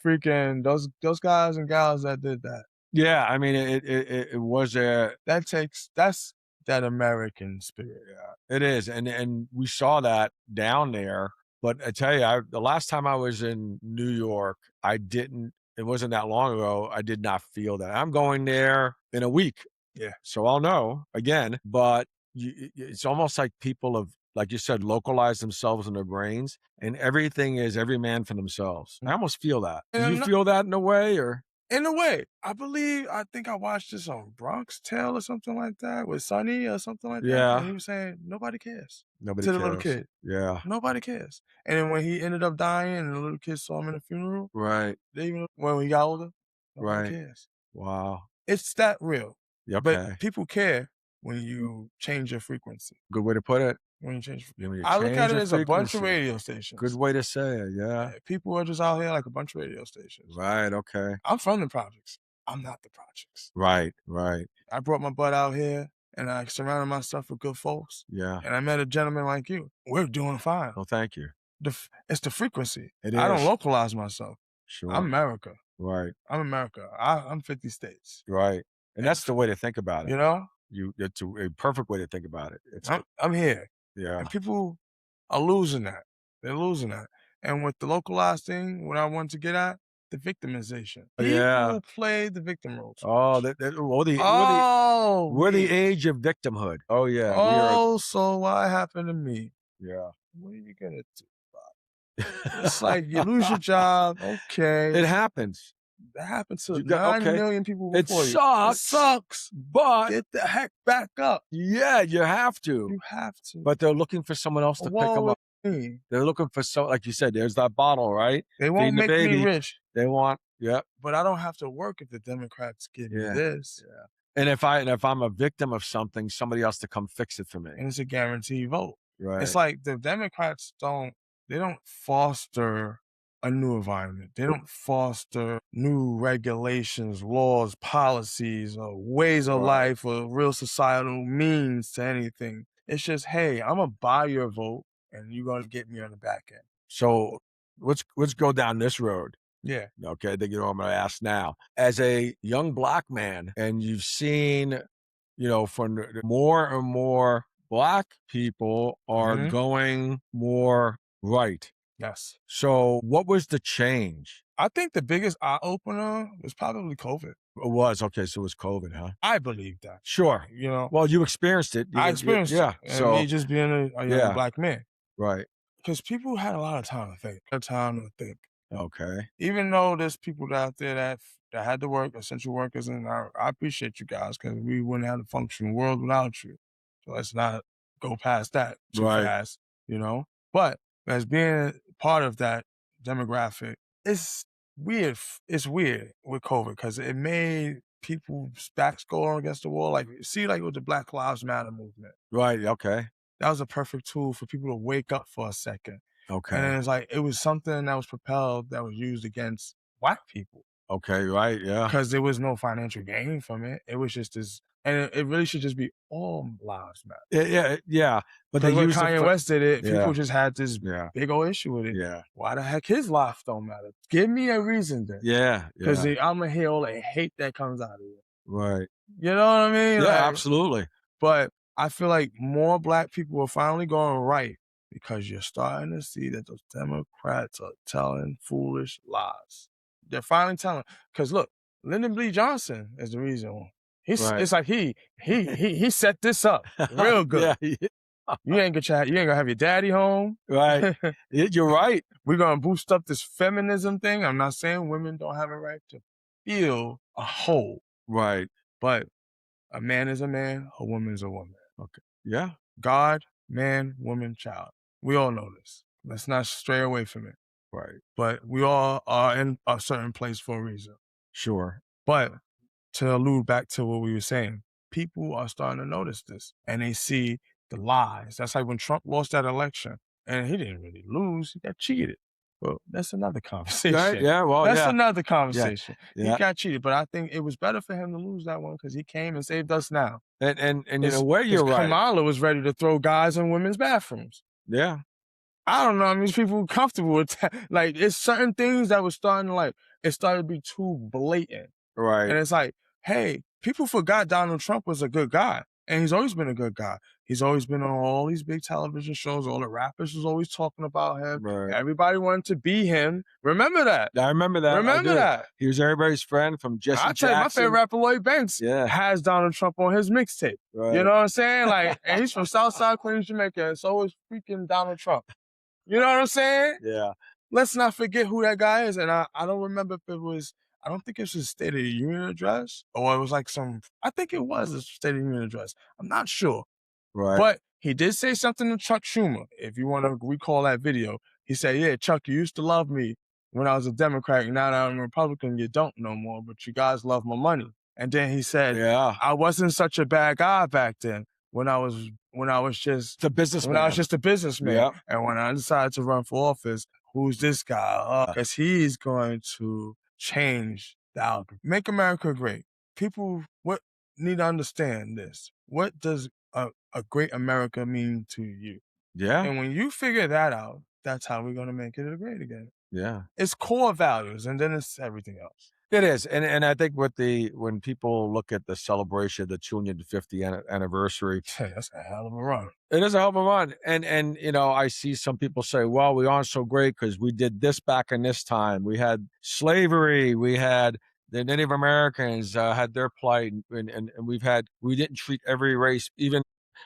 freaking those guys and gals that did that. Yeah, I mean, it was that's that American spirit. Yeah, it is, and we saw that down there. But I tell you, the last time I was in New York, it wasn't that long ago. I did not feel that. I'm going there in a week. Yeah. So I'll know again, but it's almost like people have, like you said, localized themselves in their brains, and everything is every man for themselves. I almost feel that. Do you feel that in a way, or? In a way, I think I watched this on Bronx Tale or something like that with Sonny or something like that. Yeah. And he was saying, nobody cares. Nobody to cares. the little kid. Yeah. Nobody cares. And then when he ended up dying and the little kid saw him in the funeral, right. When he got older, nobody right. cares. Wow. It's that real. Okay. But people care when you change your frequency. Good way to put it. When you change, I look at it as a bunch of radio stations. Good way to say it, yeah. People are just out here like a bunch of radio stations. Right, okay. I'm from the projects. I'm not the projects. Right. I brought my butt out here, and I surrounded myself with good folks. Yeah. And I met a gentleman like you. We're doing fine. Well, thank you. It's the frequency. It is. I don't localize myself. Sure. I'm America. Right. I'm America. I'm 50 states. Right. And that's the way to think about it. You know? It's a perfect way to think about it. I'm here. Yeah. And people are losing that. They're losing that. And with the localized thing, what I want to get at, the victimization. People play the victim role. Oh, we're the age of victimhood. Oh, yeah. So what happened to me? Yeah. What are you going to do about it? It's like you lose your job. Okay. It happens. That happened to 9 million people before you. It sucks, but get the heck back up. Yeah, you have to. You have to. But they're looking for someone else to pick them up. They're looking for like you said, there's that bottle, right? They won't make me rich. They want, but I don't have to work if the Democrats give me this. Yeah. And if I'm a victim of something, somebody else to come fix it for me. And it's a guaranteed vote. Right. It's like the Democrats don't foster a new environment. They don't foster new regulations, laws, policies, or ways of life, or real societal means to anything. It's just, hey, I'm going to buy your vote, and you're going to get me on the back end. So let's go down this road. Yeah. Okay, I'm going to ask now. As a young Black man, and you've seen, from more and more Black people are going more right. Yes. So what was the change? I think the biggest eye-opener was probably COVID. It was. Okay, so it was COVID, huh? I believe that. Sure. You know. Well, you experienced it. I experienced it. Yeah. And me just being a young Black man. Right. because people had a lot of time to think. Okay. Even though there's people out there that had to work, essential workers, and I appreciate you guys because we wouldn't have a functional world without you. So let's not go past that too Right. fast, But as being part of that demographic, it's weird. It's weird with COVID because it made people's backs go against the wall. Like, see, like with the Black Lives Matter movement. Right. Okay. That was a perfect tool for people to wake up for a second. Okay. And it's like, it was something that was propelled that was used against Black people. Okay. Right. Yeah. Because there was no financial gain from it. It was just this, and it really should just be all lives matter. Yeah. But Because they when used Kanye West did it, Yeah. people just had this Yeah. big old issue with it. Yeah. Why the heck his life don't matter? Give me a reason then. Yeah. Because Yeah. I'm going to hear all the hate that comes out of it. Right. You know what I mean? Yeah. Like, Absolutely. but I feel like more Black people are finally going right because you're starting to see that those Democrats are telling foolish lies. They're finally telling. Because look, Lyndon B. Johnson is the reason. Right. It's like he set this up real good. Yeah. You ain't gonna have your daddy home. Right. You're right. We're gonna boost up this feminism thing. I'm not saying women don't have a right to feel a whole. Right. But a man is a man, a woman is a woman. Okay. Yeah. God, man, woman, child. We all know this. Let's not stray away from it. Right. But we all are in a certain place for a reason. Sure. But to allude back to what we were saying, people are starting to notice this and they see the lies. That's like when Trump lost that election and he didn't really lose, he got cheated. Well, that's another conversation. Right. Yeah. Well, That's yeah. another conversation. Yeah. He got cheated, but I think it was better for him to lose that one because he came and saved us now. And in a way, you're right. Kamala was ready to throw guys in women's bathrooms. Yeah. I don't know. I mean, these people were comfortable with that. Like, it's certain things that was starting to, it started to be too blatant. Right. And it's like, hey, people forgot Donald Trump was a good guy. And he's always been a good guy. He's always been on all these big television shows. All the rappers was always talking about him. Right. Everybody wanted to be him. Remember that. I remember that. Remember that. He was everybody's friend from Jesse Jackson. I tell you, my favorite rapper, Lloyd Banks, has Donald Trump on his mixtape. Right. You know what I'm saying? Like, and he's from Southside Queens, Jamaica, and so is freaking Donald Trump. You know what I'm saying? Yeah. Let's not forget who that guy is. And I don't remember if it was, I don't think it was his State of the Union address, or it was like I think it was a State of the Union address. I'm not sure. Right. But he did say something to Chuck Schumer. If you want to recall that video, he said, yeah, Chuck, you used to love me when I was a Democrat. Now that I'm a Republican, you don't no more, but you guys love my money. And then he said, I wasn't such a bad guy back then when I was just a businessman. When I was just a businessman. Yeah. And when I decided to run for office, who's this guy? Because he's going to change the algorithm. Make America great. People need to understand this. What does a great America mean to you? Yeah. And when you figure that out, that's how we're going to make it great again. Yeah. It's core values, and then it's everything else. It is. And I think when people look at the celebration of the 250th anniversary, that's a hell of a run. It is a hell of a run. And I see some people say, well, we aren't so great because we did this back in this time. We had slavery. We had the Native Americans had their plight. And we didn't treat every race,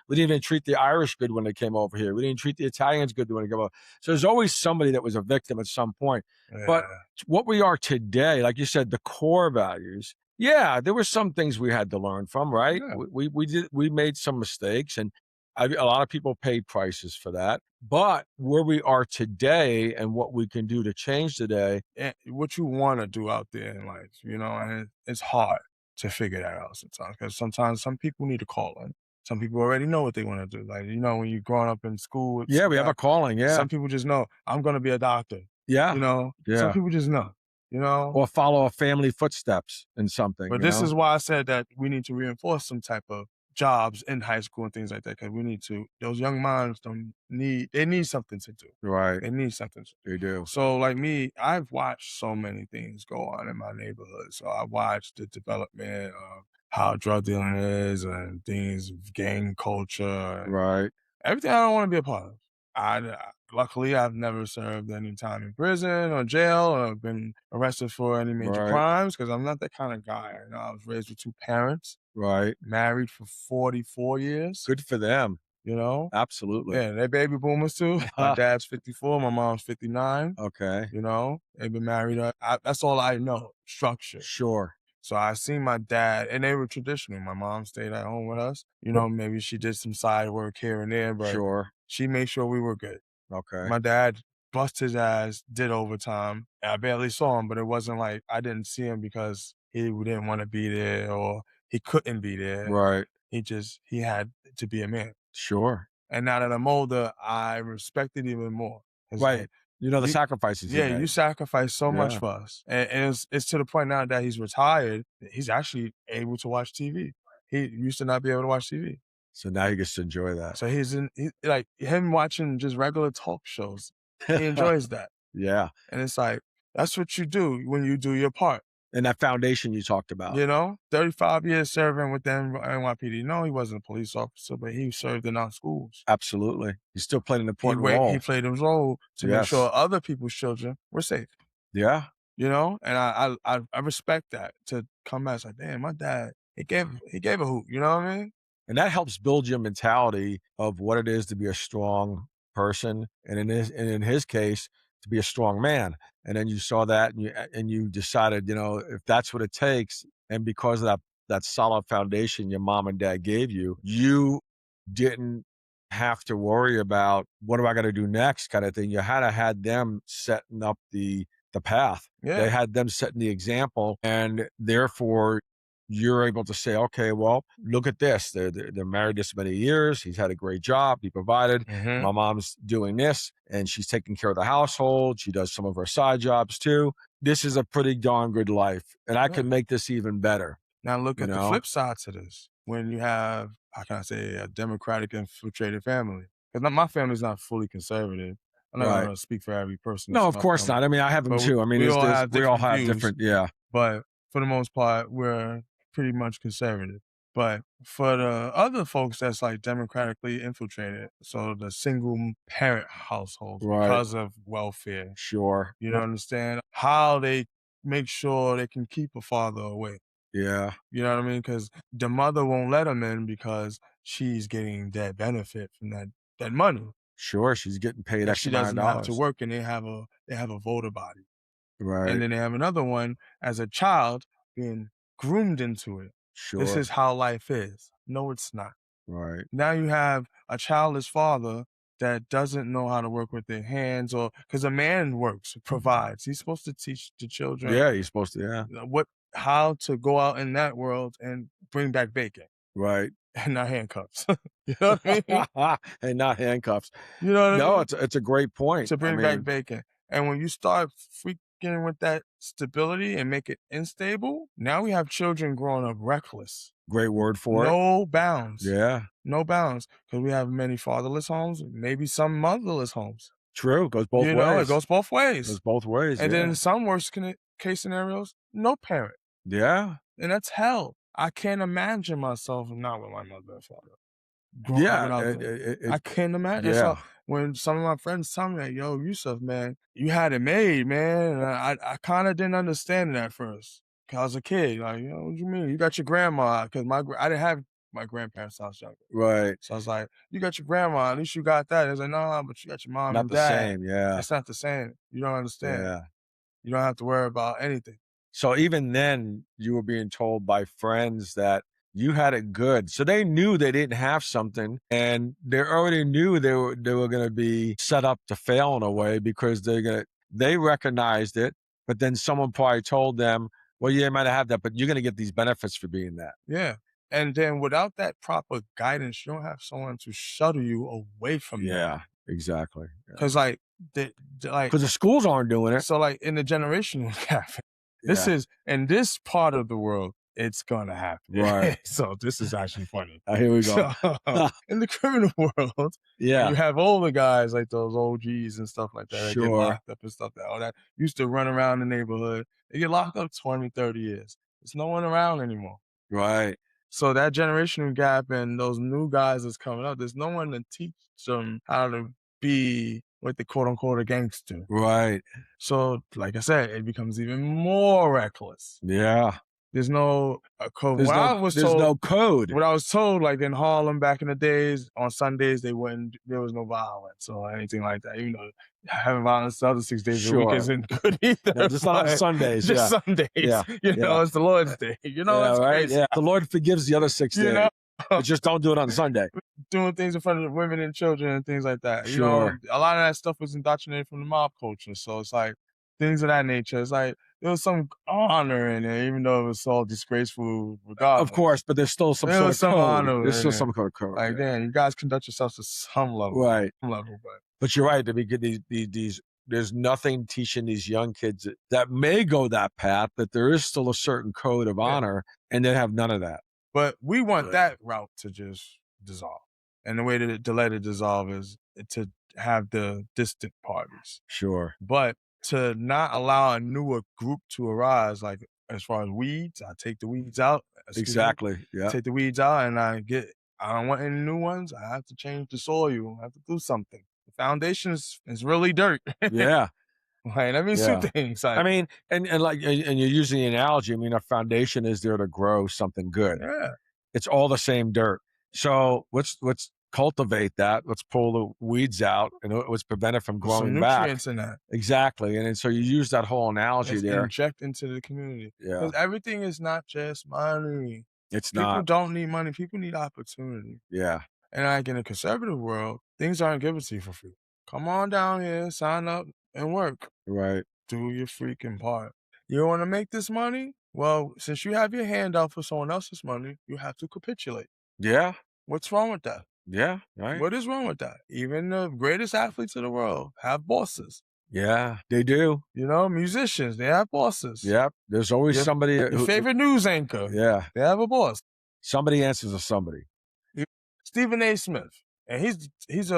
we didn't even treat the Irish good when they came over here. We didn't treat the Italians good when they came over. So there's always somebody that was a victim at some point. Yeah. But what we are today, like you said, the core values, there were some things we had to learn from, right? Yeah. We made some mistakes, and a lot of people paid prices for that. But where we are today and what we can do to change today. And what you want to do out there in life, and it's hard to figure that out sometimes, because sometimes some people need a calling. Some people already know what they want to do. Like, when you're growing up in school. Yeah, we have a calling, Some people just know, I'm going to be a doctor. Yeah. Some people just know, Or follow a family footsteps in something. But this is why I said that we need to reinforce some type of jobs in high school and things like that, because those young minds they need something to do. Right. They need something to do. They do. So like me, I've watched so many things go on in my neighborhood. So I watched the development of how drug dealing is and things, gang culture. Right. Everything I don't want to be a part of. Luckily, I've never served any time in prison or jail or been arrested for any major crimes, because I'm not that kind of guy. I was raised with 2 parents. Right. Married for 44 years. Good for them. you know? Absolutely. Yeah, they're baby boomers too. My dad's 54, my mom's 59. Okay. You know, they've been married. That's all I know, structure. Sure. So I seen my dad, and they were traditional. My mom stayed at home with us. You know, maybe she did some side work here and there, but Sure. she made sure we were good. Okay. My dad bust his ass, did overtime. I barely saw him, but it wasn't like I didn't see him because he didn't want to be there or he couldn't be there. Right. He had to be a man. Sure. And now that I'm older, I respect it even more. Right. You know the sacrifices he Yeah, made. you sacrifice so much Yeah. for us. And it's to the point now that he's retired, he's actually able to watch TV. He used to not be able to watch TV. So now he gets to enjoy that. So like him watching just regular talk shows. He enjoys that. Yeah. And it's like, that's what you do when you do your part. And that foundation you talked about. You know, 35 years serving with the NYPD. No, he wasn't a police officer, but he served in our schools. Absolutely. He still played an important role. He played his role to make sure other people's children were safe. Yeah. You know, and I respect that, to come back and say, damn, my dad, he gave a hoot, you know what I mean? And that helps build your mentality of what it is to be a strong person, and in his case, to be a strong man. And then you saw that, and you decided, you know, if that's what it takes, and because of that solid foundation your mom and dad gave you, you didn't have to worry about what do I got to do next kind of thing. You had them setting up the path. Yeah. They had them setting the example, and therefore you're able to say, okay, well, look at this. They're married this many years. He's had a great job. He provided. My mom's doing this, and she's taking care of the household. She does some of her side jobs too. This is a pretty darn good life, and I can make this even better. Now look at the flip side to this. When you have, how can I say, a Democratic infiltrated family. Because my family's not fully conservative. I'm not going to speak for every person. No, of course not. I mean, I have them too. I mean, we all have different, yeah. But for the most part, we're pretty much conservative. But for the other folks that's like democratically infiltrated, so the single parent households, because of welfare. Sure. You don't understand how they make sure they can keep a father away. Yeah. You know what I mean? Because the mother won't let him in because she's getting that benefit from that money. Sure, she's getting paid extra. She doesn't have to work, and they have a voter body. Right. And then they have another one as a child being groomed into it. Sure. This is how life is. No, it's not. Right. Now you have a childless father that doesn't know how to work with their hands, or because a man works, provides. He's supposed to teach the children. Yeah, he's supposed to. Yeah. How to go out in that world and bring back bacon. Right. And not handcuffs. You know what I mean? And not handcuffs. You know what I mean? No, it's a great point. To bring back bacon. And when you start freaking with that stability and make it unstable, now we have children growing up reckless. Great word for it. No bounds. Yeah. No bounds. Because we have many fatherless homes, maybe some motherless homes. True. It goes both ways. It goes both ways. It goes both ways. And then in some worst case scenarios, no parent. Yeah. And that's hell. I can't imagine myself not with my mother and father. Yeah. I can't imagine. Yeah. So when some of my friends tell me, like, yo, Yusuf, man, you had it made, man. And I kind of didn't understand it at first. Because I was a kid. Like, you know, what you mean? You got your grandma. Because I didn't have my grandparents when I was younger. Right. So I was like, you got your grandma. At least you got that. It was like, no, but you got your mom and dad. Not the same, yeah. It's not the same. You don't understand. Yeah. You don't have to worry about anything. So even then, you were being told by friends that you had it good. So they knew they didn't have something, and they already knew they were going to be set up to fail in a way, because they recognized it, but then someone probably told them, well, you might have that, but you're going to get these benefits for being that. Yeah. And then without that proper guidance, you don't have someone to shuttle you away from that. Yeah, exactly. Because because the schools aren't doing it. So like in the generational gap, this is in this part of the world, it's gonna happen. Right. So this is actually funny. Here we go. So, in the criminal world, you Yeah. have older guys like those OGs and stuff like that. That get Sure. locked up and stuff that used to run around the neighborhood. They get locked up 20, 30 years. There's no one around anymore. Right. So that generational gap and those new guys that's coming up, there's no one to teach them how to be with the quote unquote a gangster. Right. So like I said, it becomes even more reckless. Yeah. There's no code. There's no code. What I was told, like in Harlem back in the days, on Sundays there was no violence or anything like that. You know, having violence the other 6 days of the week isn't good either. No, just not on Sundays. Just Sundays. Yeah. You know, it's the Lord's Day. You know, it's right. crazy. Yeah. The Lord forgives the other 6 days. You know? But just don't do it on Sunday. Doing things in front of women and children and things like that. You know, a lot of that stuff was indoctrinated from the mob culture. So it's like things of that nature. It's like there was some honor in it, even though it was all disgraceful regardless. Of course, but there's still some sort of code. Honor. There's still some sort of code. Like, damn, you guys conduct yourselves to some level. Right. Some level, but you're right. To be good, there's nothing teaching these young kids that may go that path, but there is still a certain code of honor, and they have none of that. But we want that route to just dissolve. And the way to let it dissolve is to have the distant parties. Sure. But to not allow a newer group to arise, like as far as weeds, I take the weeds out. Exactly. Yeah. Take the weeds out and I don't want any new ones. I have to change the soil. I have to do something. The foundation is really dirt. Yeah. Like, that means two things. Like, I mean, and you're using the analogy. I mean, a foundation is there to grow something good. Yeah. It's all the same dirt. So let's cultivate that. Let's pull the weeds out and let's prevent it from growing back. Nutrients in that. Exactly. And so you use that whole analogy there. Inject into the community. Yeah. Because everything is not just money. People don't need money. People need opportunity. Yeah. And like in a conservative world, things aren't given to you for free. Come on down here, sign up and work. Right. Do your freaking part. You want to make this money? Well, since you have your hand out for someone else's money, you have to capitulate. Yeah. What's wrong with that? Yeah. Right. What is wrong with that? Even the greatest athletes of the world have bosses. Yeah, they do. You know, musicians, they have bosses. Yep. There's always somebody. Your favorite news anchor. Yeah. They have a boss. Somebody answers to somebody. Stephen A. Smith. And he's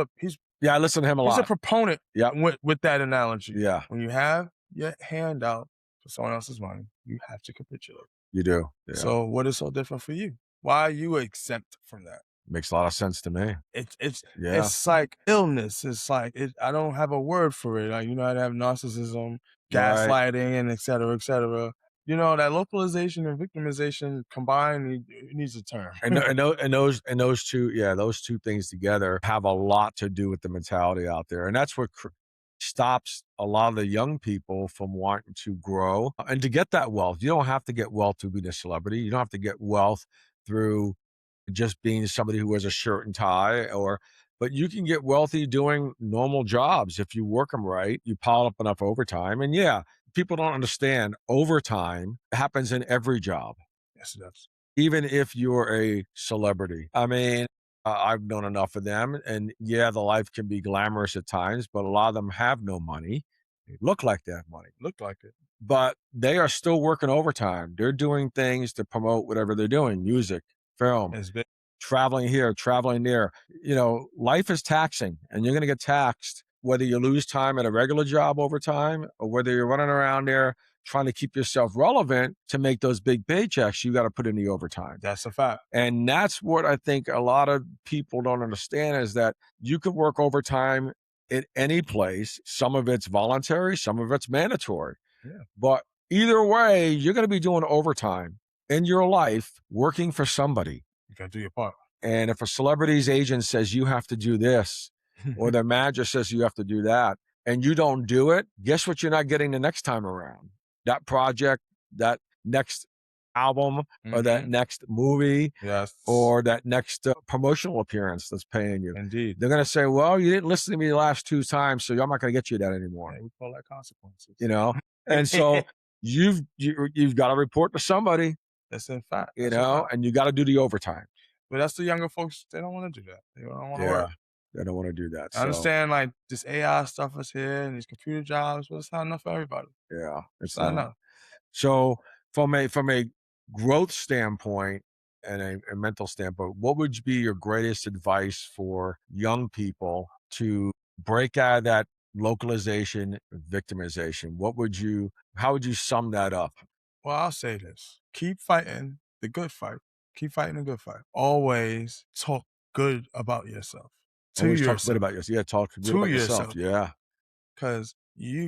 I listen to him a lot. He's a proponent with that analogy. Yeah. When you have your hand out for someone else's money, you have to capitulate. You do. Yeah. So what is so different for you? Why are you exempt from that? Makes a lot of sense to me. It's like illness. It's like I don't have a word for it. Like, you know, I have narcissism, gaslighting, and et cetera, et cetera. You know, that localization and victimization combined, it needs a term. And those two things together have a lot to do with the mentality out there, and that's what stops a lot of the young people from wanting to grow and to get that wealth. You don't have to get wealth to be a celebrity. You don't have to get wealth through just being somebody who wears a shirt and tie, but you can get wealthy doing normal jobs if you work them right. You pile up enough overtime, and people don't understand overtime happens in every job. Yes, it does. Even if you're a celebrity. I mean, I've known enough of them, and the life can be glamorous at times, but a lot of them have no money. They look like they have money. Look like it. But they are still working overtime. They're doing things to promote whatever they're doing, music, film, traveling here, traveling there. You know, life is taxing, and you're going to get taxed whether you lose time at a regular job overtime or whether you're running around there trying to keep yourself relevant to make those big paychecks. You got to put in the overtime. That's a fact. And that's what I think a lot of people don't understand, is that you can work overtime at any place. Some of it's voluntary, some of it's mandatory. Yeah. But either way, you're going to be doing overtime in your life working for somebody. You got to do your part. And if a celebrity's agent says you have to do this, or their manager says you have to do that, and you don't do it, guess what you're not getting the next time around? That project, that next album, or that next movie, or that next promotional appearance that's paying you. Indeed. They're going to say, well, you didn't listen to me the last 2 times, so I'm not going to get you that anymore. Yeah, we call that consequences. You know? And so you've got to report to somebody. That's in fact. You know, and you got to do the overtime. But that's the younger folks, they don't want to do that. They don't want to work. They don't want to do that. I understand, like, this AI stuff is here and these computer jobs, but it's not enough for everybody. Yeah, it's not enough. So from a growth standpoint and a mental standpoint, what would be your greatest advice for young people to break out of that localization, victimization? How would you sum that up? Well, I'll say this. Keep fighting the good fight. Keep fighting the good fight. Always talk good about yourself. Always talk good about yourself. Yeah, talk good about yourself. Yeah. Because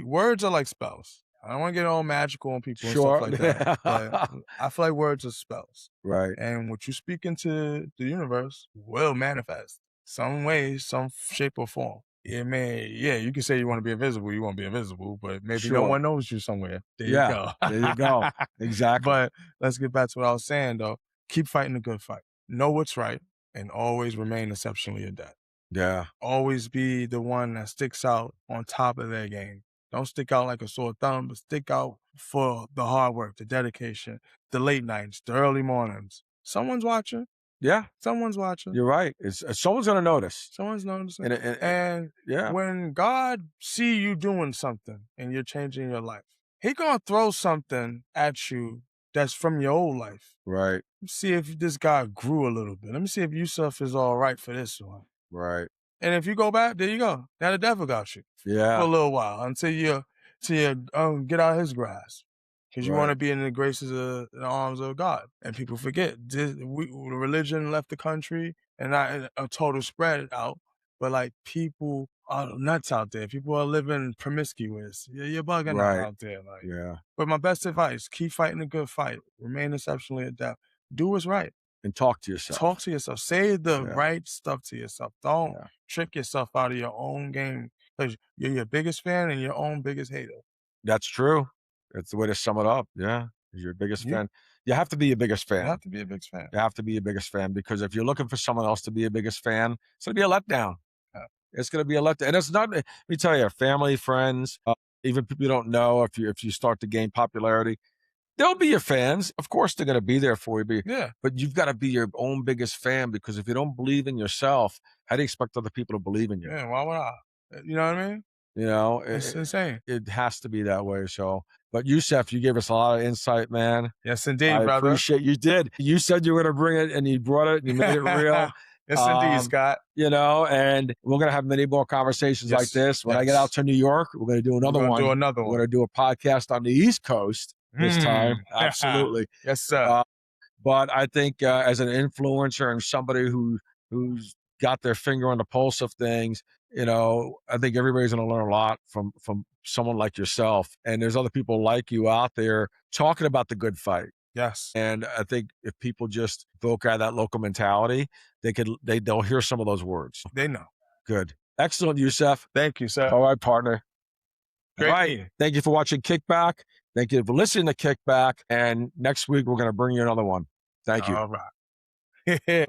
words are like spells. I don't want to get all magical on people and Sure. stuff like that. But I feel like words are spells. Right. And what you speak into the universe will manifest some way, some shape or form. It may, you can say you want to be invisible, you won't be invisible, but maybe no Sure. one knows you somewhere. There Yeah, you go. there you go. Exactly. But let's get back to what I was saying, though. Keep fighting a good fight. Know what's right and always remain exceptionally adept. Yeah. Always be the one that sticks out on top of their game. Don't stick out like a sore thumb, but stick out for the hard work, the dedication, the late nights, the early mornings. Someone's watching. Yeah. Someone's watching. You're right. Someone's going to notice. Someone's noticing. And yeah. When God see you doing something and you're changing your life, he gonna throw something at you that's from your old life. Right. Let's see if this guy grew a little bit. Let me see if Yusuf is all right for this one. Right. And if you go back, there you go. Now the devil got you Yeah. for a little while until you get out of his grasp. Because you want to be in the graces of the arms of God. And people forget, religion left the country and not a total spread out, but like people are nuts out there. People are living promiscuous. You're bugging out there. Like, yeah. But my best advice, keep fighting a good fight. Remain exceptionally adept. Do what's right. And talk to yourself. Talk to yourself. Say the right stuff to yourself. Don't trick yourself out of your own game. Because you're your biggest fan and your own biggest hater. That's true. That's the way to sum it up. Yeah. You're your biggest fan. You have to be your biggest fan. You have to be a biggest fan. You have to be your biggest fan, because if you're looking for someone else to be a biggest fan, it's going to be a letdown. Yeah. It's going to be a letdown. And it's not, let me tell you, family, friends, even people you don't know, if you start to gain popularity, they'll be your fans. Of course, they're going to be there for you. But you've got to be your own biggest fan, because if you don't believe in yourself, how do you expect other people to believe in you? Yeah, why would I? You know what I mean? You know, it's insane. It has to be that way. So, but Yusuf, you gave us a lot of insight, man. Yes, indeed, I brother. appreciate you did. You said you were going to bring it, and you brought it, and you made it real. Yes, indeed, Scott. You know, and we're going to have many more conversations like this. When I get out to New York, we're going to do another one. We're going to do a podcast on the East Coast this time. Absolutely. Yes, sir. But I think as an influencer and somebody who's got their finger on the pulse of things, you know, I think everybody's going to learn a lot from someone like yourself. And there's other people like you out there talking about the good fight. Yes. And I think if people just vote out of that local mentality, they'll hear some of those words. They know. Good. Excellent, Yusuf. Thank you, sir. All right, partner. Great. All right. Thank you for watching Kickback. Thank you for listening to Kickback. And next week, we're going to bring you another one. Thank you. All right.